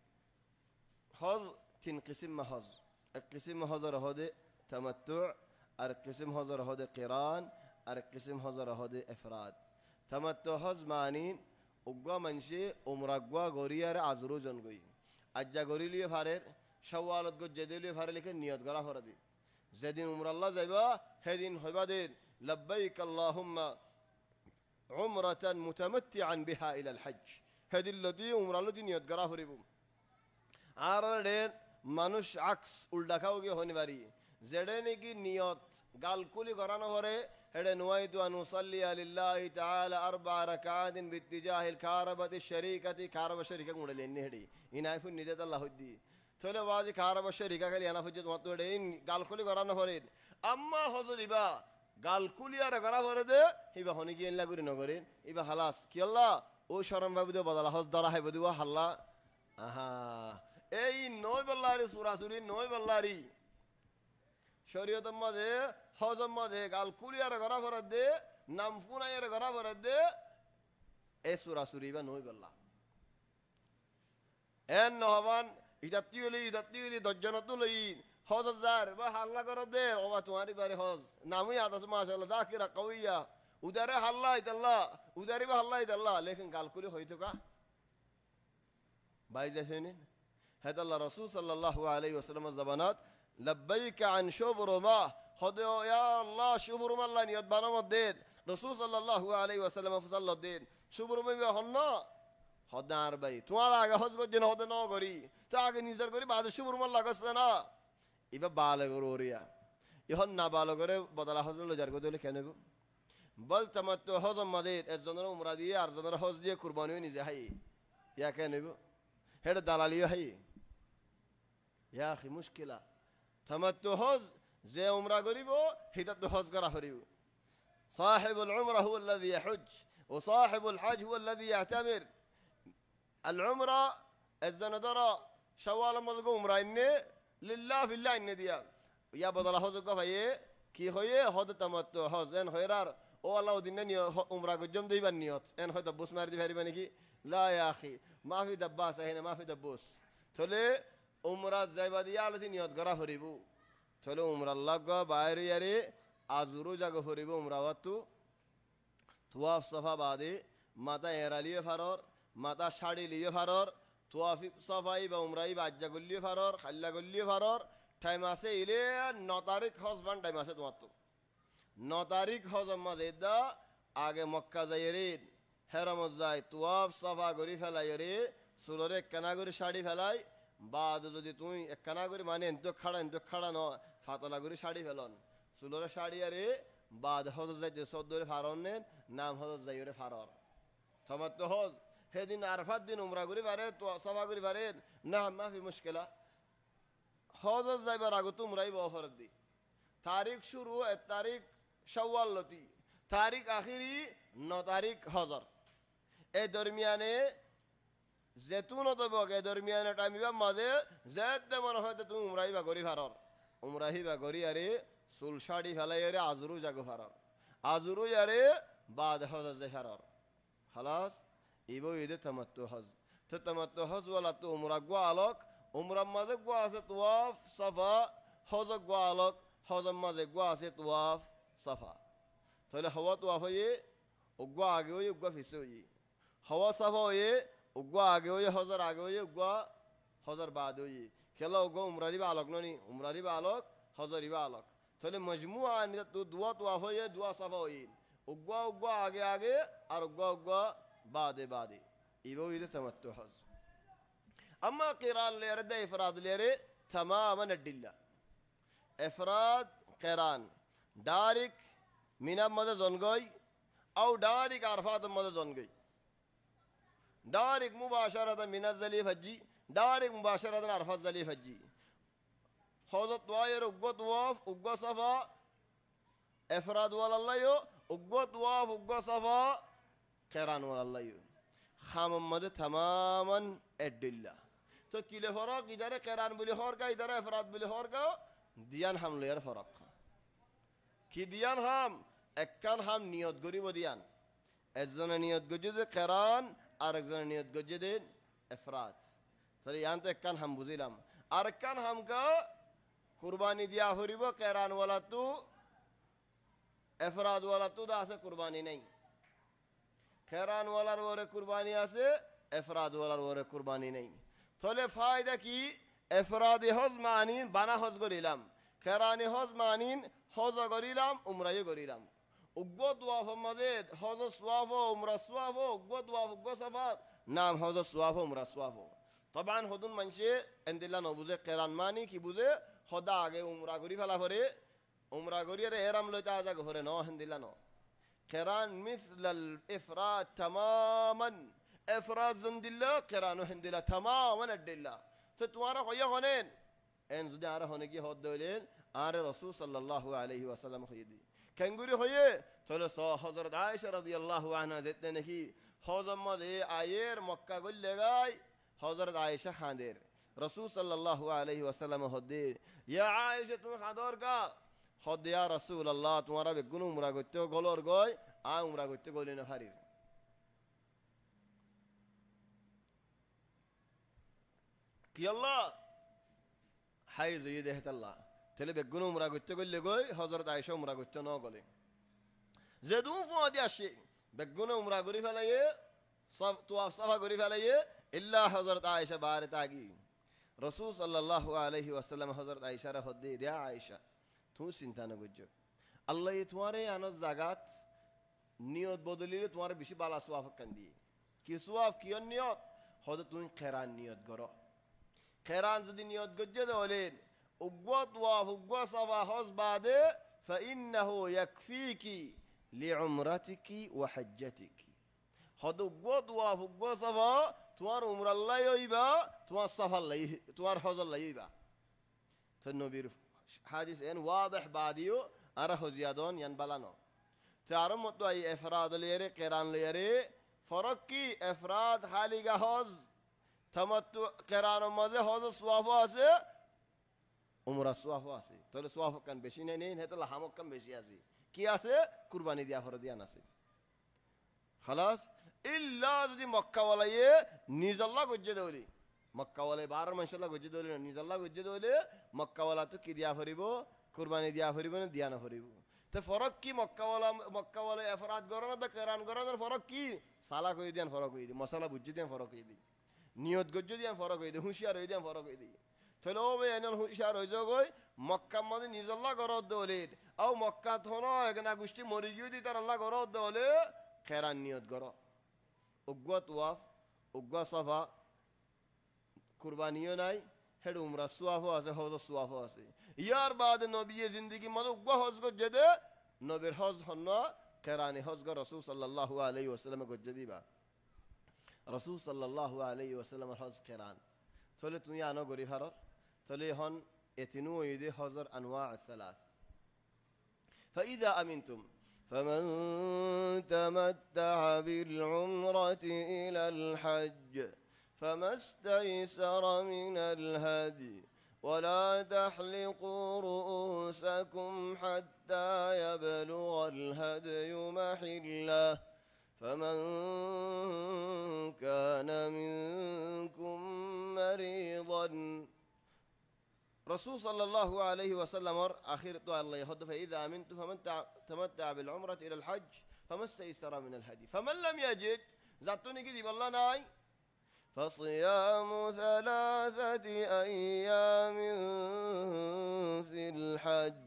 حظ تنقسم حظ القسم حظر هذا تمتع القسم حظر هذا قران القسم حظر هذا إفراد تمتع حظ معنی اگوا منشی عمرگوا گوریار عذرو جنگوی اجا گوری لیے فارر شوالت گو جدی لیے فارر لیکن نیت گرا فردی যেদিন উমরাল্লাহ যাইবা সেদিন হইবা দিন লব্বাইক আল্লাহুম্মা উমরাতান মুতামাত্তিআন বিহা ইলাল হজ সেদিন লদি উমরাল্লাহ নিয়ত করা হরিব আর দের মানুষ আকস উল্টা খাও গিয়ে হনি পারি যেডে নাকি নিয়ত গালকুলি করানো হরে হেডে নুয়াইতু আন উসাল্লি লিল্লাহি তাআলা আরবা রাকাতিন বিত্তিজাহিল কারাবাতি শরীকাতি কারাবা শরীকা মুড়ে লেনি হেডি ইনাইফু নিদেত আল্লাহ হদ্দি থলে বাজি কারাবা শরীকা খালি আনা ফুজত মত হেডে গালকুলি করানো হরে আম্মা হজরিবা গালকুলি আর করা হরে দে হিবা হনি কি ইল্লা করি নগরে ইবা হালাস কি আল্লাহ ও শরম ভাবি দে বদলা হজ দরা হাইব দিবা হাল্লা আহা এই নয় বল্লারি সুরাসুরি নয় বল্লারি শরীয়তের মাঝে হজম মাঝে গাল কুলিয়ার ঘরা ভরাত দে নাম ফুনাইয়ের ঘরা ভরাত দে এ সুরাসুরি বা নই বল্লা এন নহবান ইদাত্তিউলি দজ্জনতুলি হজ হাজার বা হাল্লা করে দে ওবা তোমারি বারে হজ নামই আদাস মাশাআল্লাহ যাকিরা কওয়িয়া উদারে হাল্লা ইতাল্লাহ উদারি বা হাল্লা ইতাল্লাহ লেকিন গাল কুলি হইতো কা ভাই যাছেন হেদাল্লাহ রাসূল সাল্লাল্লাহু আলাইহি ওয়াসাল্লামের জবানাত لبيك عن شبرمة خدوا يا الله شبرمة الله نيت بنا الدين رسول صلى الله عليه وسلم فصل الدين شبرمة بهنا خدنا أربعي توالا عجه خد جن خد ناقري تاعك نيزر قري بعد شبرمة الله قصنا إبا بالغ روريا يهون نابالغ بدل خد له جرقو دول كنبو بل تمتع خزم مدير الزنر مرادية أرزنر خز دي قربانيو نيزه هاي يا كنبو هذا دلاليو هاي يا أخي مشكلة تمتع حج زي عمره غريبو هدت حج غرا هريو صاحب العمره هو الذي يحج وصاحب الحج هو الذي يعتمر العمره الزندرة شوال مذكو عمره إن لله في الله إن ديا يا بدل حج كفاية كي هي هذا تمتع حج إن خيرار أو الله دينني عمره كجم دي بنيوت إن هذا دبوس مردي فهري بنيكي لا يا أخي ما في دباس هنا ما في دبوس تولي উমরাত যাইবা দিয়া আলতি নিয়ত করা হরিব চলো উমরাল্লাহ গা বাইরে ইয়ারে আজুরু জাগ হরিব উমরাওয়াতু তুয়াফ সফা বাদে মাতা এরালিয়ে ফারর মাতা শাড়ি লিয়ে ফারর তোয়াফি সাফাই বা উমরাই বা আজ্জা গল্লিও ফারর খাল্লা গল্লিও ফারর টাইম আছে ইলে 9 তারিখ হজবান টাইম আছে তোমার তো 9 তারিখ হজম মাঝে দা আগে মক্কা যাই রে হেরামত যায় তোয়াফ সাফা করি ফেলাই রে সুলরে একখানা করে শাড়ি ফেলাই বাদ যদি তুমি একখানা করে মানে এন্ত খাড়া ন ফাতলা করে শাড়ি ফেলন সুলরে শাড়ি আরে বাদ হজর যাইতে সদ্দরে ফারন নেন নাম হজর যাই রে ফারর সমাজ তো হজ সেদিন আরফাত দিন উমরা করি পারে তো সাফা করি পারে না মাফি মুশকিলা হজর যাইবার আগে তো উমরাই বফরত দি তারিখ শুরু 1 তারিখ শাওয়াল লতি তারিখ আখিরি 9 তারিখ হজর এই দরমিয়ানে যেতুন তব এ দরমিয়ানে টাইমিবা মাঝে যেতে মনে হয় তুমি উমরাই বা করি ফারর উমরাহি বা করি আরে চুল শাড়ি ফেলাই আরে আজরু জাগো ফারর আজরু আরে বাদ হজর যে ফারর খালাস ইবো ঈদে তামাত্তু হজ তো তামাত্তু হজ ওয়ালা তো উমরা গো আলোক উমরা মাঝে গো আছে তোয়াফ সাফা হজ গো আলোক হজ মাঝে গো আছে তোয়াফ সাফা তাহলে হওয়া তোয়াফ হয়ে উগ্গা আগে হয়ে উগ্গা ফিসে হয়ে হওয়া সাফা হয়ে উগ্গা আগে হয়ে হজর আগে হয়ে উগ্গা হজর বাদ হয়ে খেলা উগ্গা উমরারি বা আলোক ননি উমরারি বা আলোক হজরি বা আলোক তাহলে মজমুআ তো দুয়া তোয়াফ হয়ে দুয়া সাফা হয়ে উগ্গা উগ্গা আগে আগে আর উগ্গা উগ্গা বাদে বাদে ইবো ঈদে তামাত্তু হজ اما قران ليره ده افراد ليره تماما الدله افراد قران دارك من مد زنگوي او دارك عرفات مد زنگوي دارك مباشره من الزليف حجي دارك مباشره عرفات زليف حجي حوض طائر وقت واف وقت صفا افراد والله يو وقت واف وقت صفا قران والله يو خام مد تماما الدله تو কিলে ফরক ইদারে কেরান বলি হরকা ইদারে ইফরাদ বলি হরকা দিয়ান হাম লয়ার ফরক কি দিয়ান হাম একখান হাম নিয়ত গরিব দিয়ান একজনে নিয়ত গজে কেরান আর একজনে নিয়ত গজে দেন ইফরাদ তাহলে ইয়ান তো একখান হাম বুঝিলাম আর একখান হামকা কুরবানি দিয়া হরিব কেরান ওয়ালা তো ইফরাদ ওয়ালা তো দা আছে কুরবানি নাই কেরান ওয়ালার ওরে কুরবানি আছে ইফরাদ ওয়ালার ওরে কুরবানি নাই তাহলে ফায়দা কি ইফরাদি হজ মানিন বানা হজ করিলাম কেরানি হজ মানিন হজ করিলাম উমরাই করিলাম উগ্গ তোয়াফ মাঝে হজ সোয়াফ উমরা সোয়াফ উগ্গ তোয়াফ উগ্গ সাফাত নাম হজ সোয়াফ উমরা সোয়াফ তবান হদুন মানুষে এন্দিল্লা নবুঝে কেরান মানি কি বুঝে সদা আগে উমরা করি ফেলা ফরে উমরা করি আরে এরাম লইতে আজা ঘরে ন হেন্দিল্লা ন কেরান মিসলাল ইফরাদ তামামান افراد زندilla قرانو هندilla تماما الدilla تو تمہارا خویا ہونین ان زدی آرہ ہونے کی حد دولین آرہ رسول صلی اللہ علیہ وسلم خیدی کنگوری ہوئے تو سو حضرت عائشہ رضی اللہ عنہ دیتے نہیں حوضم مدے آئیر مکہ گل لگائی حضرت عائشہ خاندیر رسول صلی اللہ علیہ وسلم حدیر یا عائشہ تم خاندور کا خود یا رسول اللہ تمہارا بے گنو مرا گوتے ہو گلور گوئی آئے مرا گوتے گولی نخاریر কি আল্লাহ হাই জয়ী দেহত আল্লাহ তাহলে বেগুন উমরা করতে গেলে গই হজরত আয়েশা উমরা করতে ন গলে যে দু ফুয়াদি আসে বেগুন উমরা করি ফেলাইয়ে সব তোয়াফ সাফা করি ফেলাইয়ে ইল্লা হজরত আয়েশা বারে তাগি রাসূল সাল্লাল্লাহু আলাইহি ওয়াসাল্লাম হজরত আয়েশার হদ্দে রিয়া আয়েশা তুই চিন্তা না করছো আল্লাহ তোমারে আনস জাগাত নিয়ত বদলিলে তোমার বেশি বালা সোয়াফ কান দিয়ে কি সোয়াফ কি নিয়ত হদ তুমি খেরান নিয়ত করো خيران زدي نيوت قجد ولين وقوت واف وقوت صفا حوز بعد فإنه يكفيك لعمرتك وحجتك خد وقوت واف وقوت صفا توار عمر الله يبا توار صفا الله توار حوز الله يبا تنبي حديث ان واضح بعديو أره زيادون ينبلانو تعرف متو أي إفراد ليري قيران ليري فرقي إفراد حالي حوز تمتع قران مزه هذا سوافه আছে উমরা সোয়াফ আছে তাহলে সোয়াফ কান বেশি নেই নেই তাহলে হামক কাম বেশি আছে কি আছে কুরবানি দিয়া ফরদিয়ান আছে خلاص ইল্লা যদি মক্কা ওয়ালায়ে নিজাল্লাহ গজ্জে দেওলি মক্কা ওয়ালায়ে 12 মাশাআল্লাহ গজ্জে দেওলি নিজাল্লাহ গজ্জে দেওলি মক্কা ওয়ালা তো কি দিয়া ফরিব কুরবানি দিয়া ফরিব না দিয়া না ফরিব তো ফরক কি মক্কা ওয়ালা ইফরাদ গরনা দা কিরান গরনার ফরক কি সালা কই দিয়ান ফরক কই দি মশলা বুঝি দিয়ান ফরক কই দি নিয়ত গজ যদি আমি ফরক হয়ে দিই হুঁশিয়ার হয়ে দিয়ে আমি ফরক হয়ে দিই তাহলে ও ভাই এনে হুঁশিয়ার হয়ে যাও গই মক্কা মধ্যে নিজল্লা গরদ দলিত আও মক্কা থনো এখানে গোষ্ঠী মরি গিয়ে দি তার আল্লাহ গরদ দলে খেরান নিয়ত গর উগ্গা তোয়াফ উগ্গা সফা কুরবানিও নাই হেড উমরা সুয়াফও আছে হজ সুয়াফও আছে ইয়ার বাদ নবী জিন্দগি মধ্যে উগ্গা হজ গজ্জে দে নবীর হজ হন খেরানি হজ গর রসুল সাল্লাল্লাহু আলাইহি ওয়াসাল্লাম গজ্জে দিবা রসুল সাল্লাল্লাহু আলাইহি ওয়াসাল্লামের হজ খেরান তাহলে তুমি আনো গরি ভারত তাহলে হন এতিনু ঈদে হজর আনওয়া সালাস فإذا أمنتم فمن تمتع بالعمرة إلى الحج فما استيسر من الهدي ولا تحلقوا رؤوسكم حتى يبلغ الهدي محله فمن كان منكم مريضا رسول صلى الله عليه وسلم آخر دعاء الله يهد فإذا أمنتم فمن تمتع بالعمرة إلى الحج فما استيسر من الهدي فمن لم يجد زعتوني كذي والله ناي فصيام 3 أيام في الحج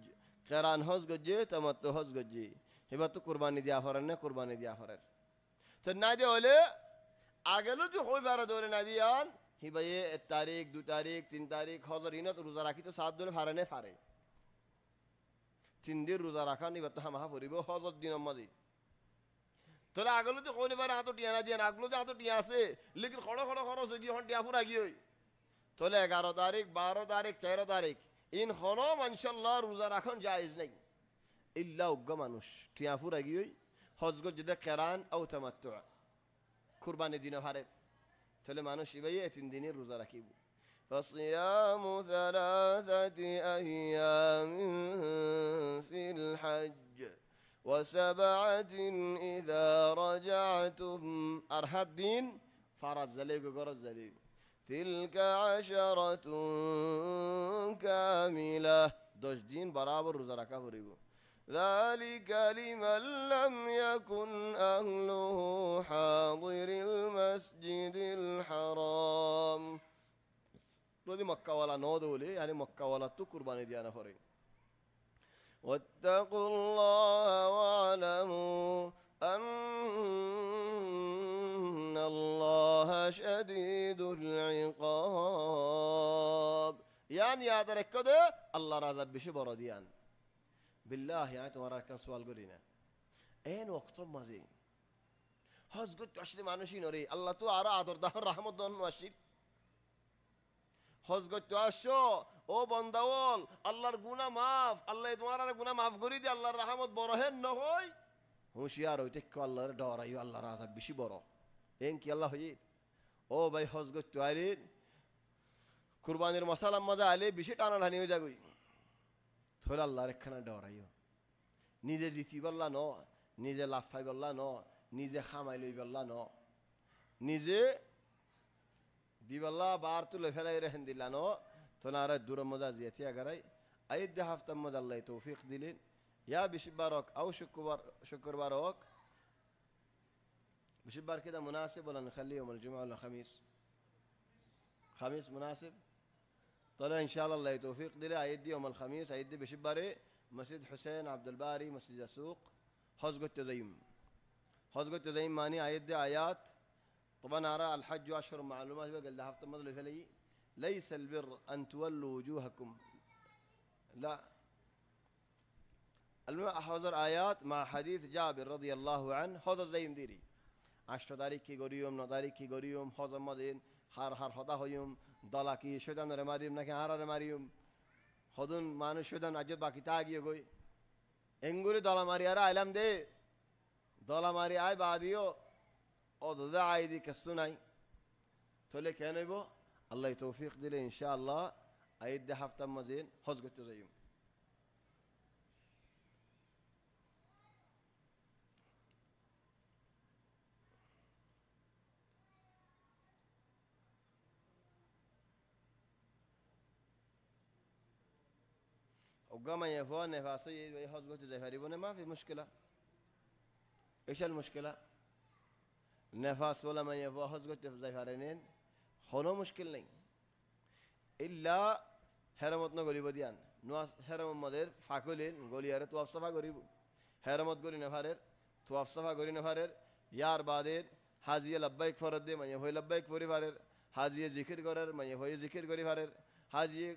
قران هز گجي تمتع هز گجي هبه تو قرباني دیا فرن قرباني دیا فرر تو نادي ولا আগেলো তো হই পারে ধরে নাদিয়ান হিবায়ে 1 তারিখ 2 তারিখ 3 তারিখ হজর ইনত রোজা রাখি তো সাত ধরে ফারে নে ফারে 3 দিন রোজা রাখা নিবে তো হামা পড়িব হজর দিন মধ্যে তোলে আগলো তো কইনে পারে আতো টিয়া না দিয়া আগলো যে আতো টিয়া আছে লেকিন খড় খড় খরচ গি হন টিয়া ফুরা গি হই তোলে 11 তারিখ 12 তারিখ 13 তারিখ ইন হনো মানশাল্লাহ রোজা রাখন জায়েজ নাই ইল্লা উগ্গা মানুষ টিয়া ফুরা গি হই হজ গো যদি কেরান আও তামাত্তু কুরবানি দিন হারে তাহলে মানুষ ইবাইয়ে 3 দিনের রোজা রাখিব فصيام 3 أيام في الحج و7 إذا رجعتم أرهد دين فرض زليق وقرض زليق تلك 10 كاملة 2 دين برابر روزا ركا فريبو ذلك لمن لم يكن أهله حاضر المسجد الحرام لودي مكة ولا نودولي يعني مكة ولا تقرباني ديانا فرين واتقوا الله واعلموا أن الله شديد العقاب يعني يا تركده الله رازق بشي برديان بالله يعني تمارا كان سؤال قرينا اين وقت مازي هز قلت عشري معنوشين وري الله تو عرا عدر دهر رحمة دون واشيد হজ করতে আসো ও বন্দাওয়াল আল্লাহর গুনাহ মাফ আল্লাহ তোমার গুনাহ মাফ করে দি আল্লাহর রহমত বড় হেন ন হয় হুঁশিয়ার হইতে কো আল্লাহর ডরাইও আল্লাহর আযাব বেশি বড় এন কি আল্লাহ হই ও ভাই হজ করতে আইলে কুরবানির মশালা মজা আইলে বেশি টানা ঢানি হয়ে যাগই থোড়া আল্লাহর একখানা ডরাইও নিজে জিতি বললা ন নিজে লাফাই বললা ন নিজে খামাই লই বললা ন নিজে বিবাল্লা বার তুলে ফেলাই রেহেন দিলানো তো না দূর মজা জিয়াতি আগারাই আইদ হাফতা মজা আল্লাহ তৌফিক দিলেন ইয়া বিশবার হোক আও শুক্রবার হোক বিশবার كده مناسب ولا نخليه يوم الجمعة ولا خميس خميس مناسب طلع ان شاء الله الله توفيق دي ايد يوم الخميس ايد بشباري مسجد حسين عبد الباري مسجد السوق حزق التزيم حزق التزيم ماني ايد آيات طبعا أرى الحج أشهر معلومات قال ده هفت مضل فلي ليس البر أن تولوا وجوهكم لا حضر آيات مع حديث جابر رضي الله عنه حضر زي مديري 10 তারিখ কি গরিয়ম 9 তারিখ কি গরিয়ম হজর মদিন হার হদা হইম দলা কি শয়তান রে মারিম নাকি হারারে মারিম হদুন মানুষ শয়তান আজ বাকি তা গিয়ে গই এঙ্গুরি দলা মারি আর আইলাম দে দলা মারি আই বাদিও ও দাদা আইদি কসুনাই তোলে কেন হইব আল্লাহ তৌফিক দিলে ইনশাআল্লাহ আইদ হাফতা মদিন হজ করতে যাইম وقام يفون نفاسي يحوز قلت زي فريبونه ما في مشكلة ايش المشكلة نفاس ولا ما يفوز قلت زي فرينين কোনো মুশকিল নেই ইল্লা হেরামত না গলিব দিয়ান নোয়া হেরামদের ফাঁকলিন গলিয়ারে তোয়াফ সাফা করিব হেরামত গলি নেফারের তোয়াফ সাফা করি নেফারের ইয়ার বাদের হাজিয়ে লব্বাইক ফরত দে মাইয়ে হয়ে লব্বাইক ফরি ফারের হাজিয়ে জিকির করার মাইয়ে হয়ে জিকির করি ফারের হাজিয়ে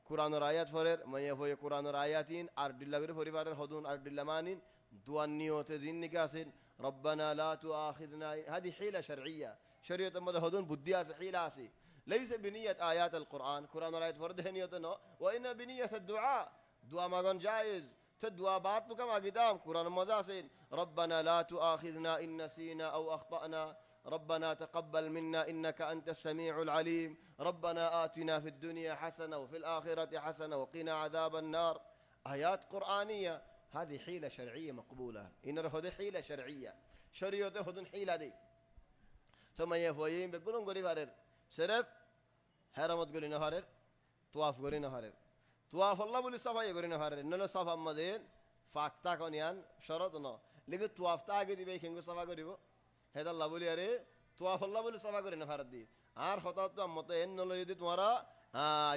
কুরআনের আয়াত ফরের মাইয়ে হয়ে কুরআনের আয়াতিন আর ডিল্লা করে ফরি ফারের হদুন আর ডিল্লা মানিন দুয়ান নিয়তে জিন্নিকে আসেন রব্বানা লা তুআখিযনা হাদি হিলা শারঈয়া শরীয়ত মধ্যে হদুন বুদ্ধি আছে হিলা আছে ليس بنية آيات القرآن قرآن آيات فرده نيتنا وإن بنية الدعاء دعاء ما جائز تدعاء بعض كما قدام قرآن مزاسين ربنا لا تؤاخذنا إن نسينا أو أخطأنا ربنا تقبل منا إنك أنت السميع العليم ربنا آتنا في الدنيا حسنة وفي الآخرة حسنة وقنا عذاب النار آيات قرآنية هذه حيلة شرعية مقبولة إن هذه حيلة شرعية شريعة هذون حيلة دي ثم يفويين بيقولون قريب صرف হেরামত করি না হারের তোয়াফ করি না হারের তোয়াফ আল্লাহ বলি সাফাই করি না হারের নলে সাফা আমাদের ফাঁকতা কনিয়ান শরত ন লেগে তোয়াফটা আগে দিবে খেঙ্গু সাফা করিব হেদাল্লাহ বলি আরে তোয়াফ আল্লাহ বলি সাফা করি না হারের দি আর হঠাৎ তো আম্মত এন নলে যদি তোমারা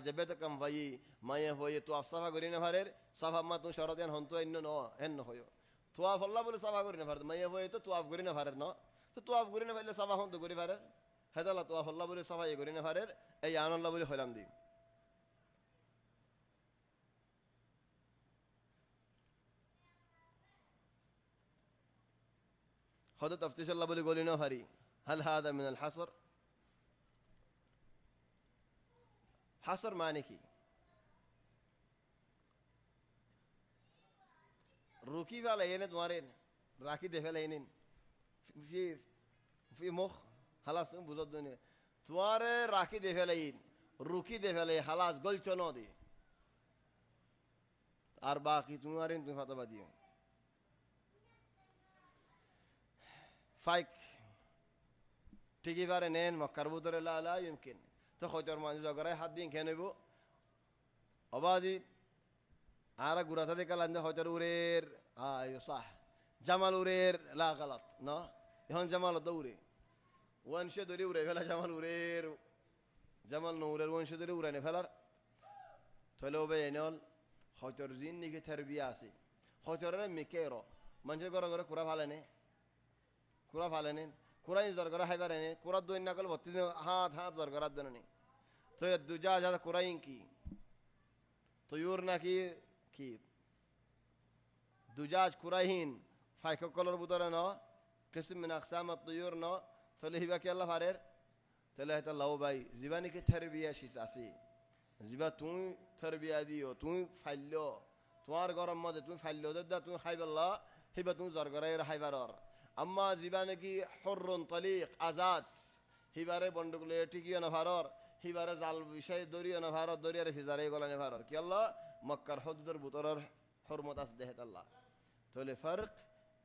যাবে তো কম ভাই মায়ে হয়ে তোয়াফ সাফা করি না হারের সাফা আম্মা তুমি শরত এন হন তো এন ন এন হয় তোয়াফ আল্লাহ বলি সাফা করি না হারের মায়ে হয়ে তো তোয়াফ করি না হারের ন তো তোয়াফ করি না পারলে সাফা হন তো করি হারের হেদাল্লাহ তোয়াফ আল্লাহ বলি সাফা করি না হারের এই আনল্লাহ বলে হইলাম দি হযরত তফতিশ আল্লাহ বলে গলি না হারি হাল হাদা মিন আল হাসর হাসর মানে কি রুকি ফেলা এনে তোমারে রাখি দে ফেলা এনে ফি ফি মুখ হালাস তুমি বুঝত দনে তোমারে রাখি দে ফেলাইন রুকি দে ফেলাই হালাস গলছ ন দে আর বাকি তোমারে তুমি ফাতবা দিও ফাইক ঠিকই পারে নেন মক্কার ভিতরে লা লা ইমকিন তো খয়তর মানুষ জগরায় হাত দিন খেয়ে নেব অবাজি আর গুরাতা দেখে লাঞ্জা হয়তর উরের আয় সাহ জামাল উরের লা গালাত না এখন জামাল দৌড়ে ওয়ানশে ধরে উড়ে ফেলা জামাল উরের জামাল নৌরের ওয়ানশে ধরে উড়ানে ফেলার তাহলে ওবে এনেল হয়তর জিন নিকে থারবিয়া আছে হয়তরে মিকের মানুষের ঘরে ঘরে কুড়া ফালেনে কুড়া ফালেনে কুড়াই জর করে হাইবার এনে কুড়া দই না করলে ভর্তি হাত হাত জর করার জন্য নেই তো দুজা যা কুড়াইন কি তয়ুর নাকি কি দুজাজ কুরাইহিন ফাইককলর ভিতরে ন কিসম মিন আকসামাত তয়ুর ন তাহলে হিবা কি আল্লাহ ফারের তাহলে হয়তো লাও ভাই জীবানিকে থারবিয়া শিস আছে জীবা তুই থারবিয়া দিও তুই ফাইল তোমার গরম মধ্যে তুমি ফাইল দা তুমি খাইবাল্লা হিবা তুমি জর করাই হাইবারর আম্মা জীবানে কি হররুন তালিক আজাদ হিবারে বন্ডগুলো টিকিও না ফারর হিবারে জাল বিষয় দরিয়া না ভারত দরিয়ারে ফিজারে গলানে ভারত কি আল্লাহ মক্কার হদুদের বুতরের হরমত আছে দেহে আল্লাহ তাহলে ফারক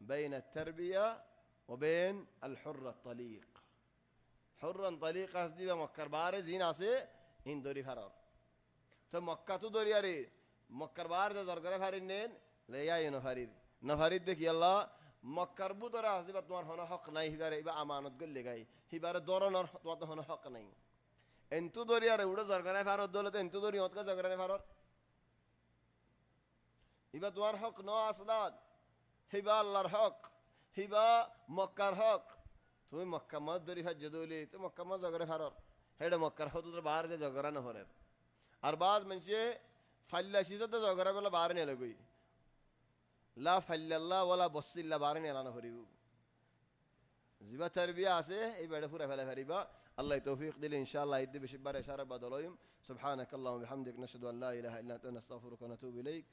بين التربية وبين الحر الطليق حر طليق قصدي مكر بارز هنا আছে ইন দরি ফারর তো মক্কা তো দরিয়ারে মক্কার বার যে দরকারে ফারিন নেন লেয়াই নফারির নফারির দেখি আল্লাহ মক্কার বুতরে আছে বা তোমার হন হক নাই হিবারে বা আমানত গলে গাই হিবারে দরনর তোমার হন হক নাই এন্তু দরিয়ারে উড়ে জরগানে ফারত দৌলতে এন্তু দরি হতকা জরগানে ফারত হিবা তোমার হক ন আসলাদ হিবা আল্লাহর হক হিবা মক্কার হক তুমি মক্কা মত দরি হাজ দৌলি তো মক্কা মত জগরে ফারত হেডে মক্কার হতুর বাহার যে জগরা না হরের আর বাজ মানুষে ফাল্লা সিজতে জগরা বেলা বাহার নিয়ে লগই লা ফাল্লাল্লাহ ওয়ালা বসিল্লা বাহার নিয়ে এলানো হরিব জিবা তারবিয়া আছে এই বেড়ে ফুরা ফেলা ফেরিবা الله توفيق دل إن شاء الله يدي بشبار إشارة بدلهم سبحانك اللهم وبحمدك نشهد أن لا إله إلا أنت نستغفرك ونتوب إليك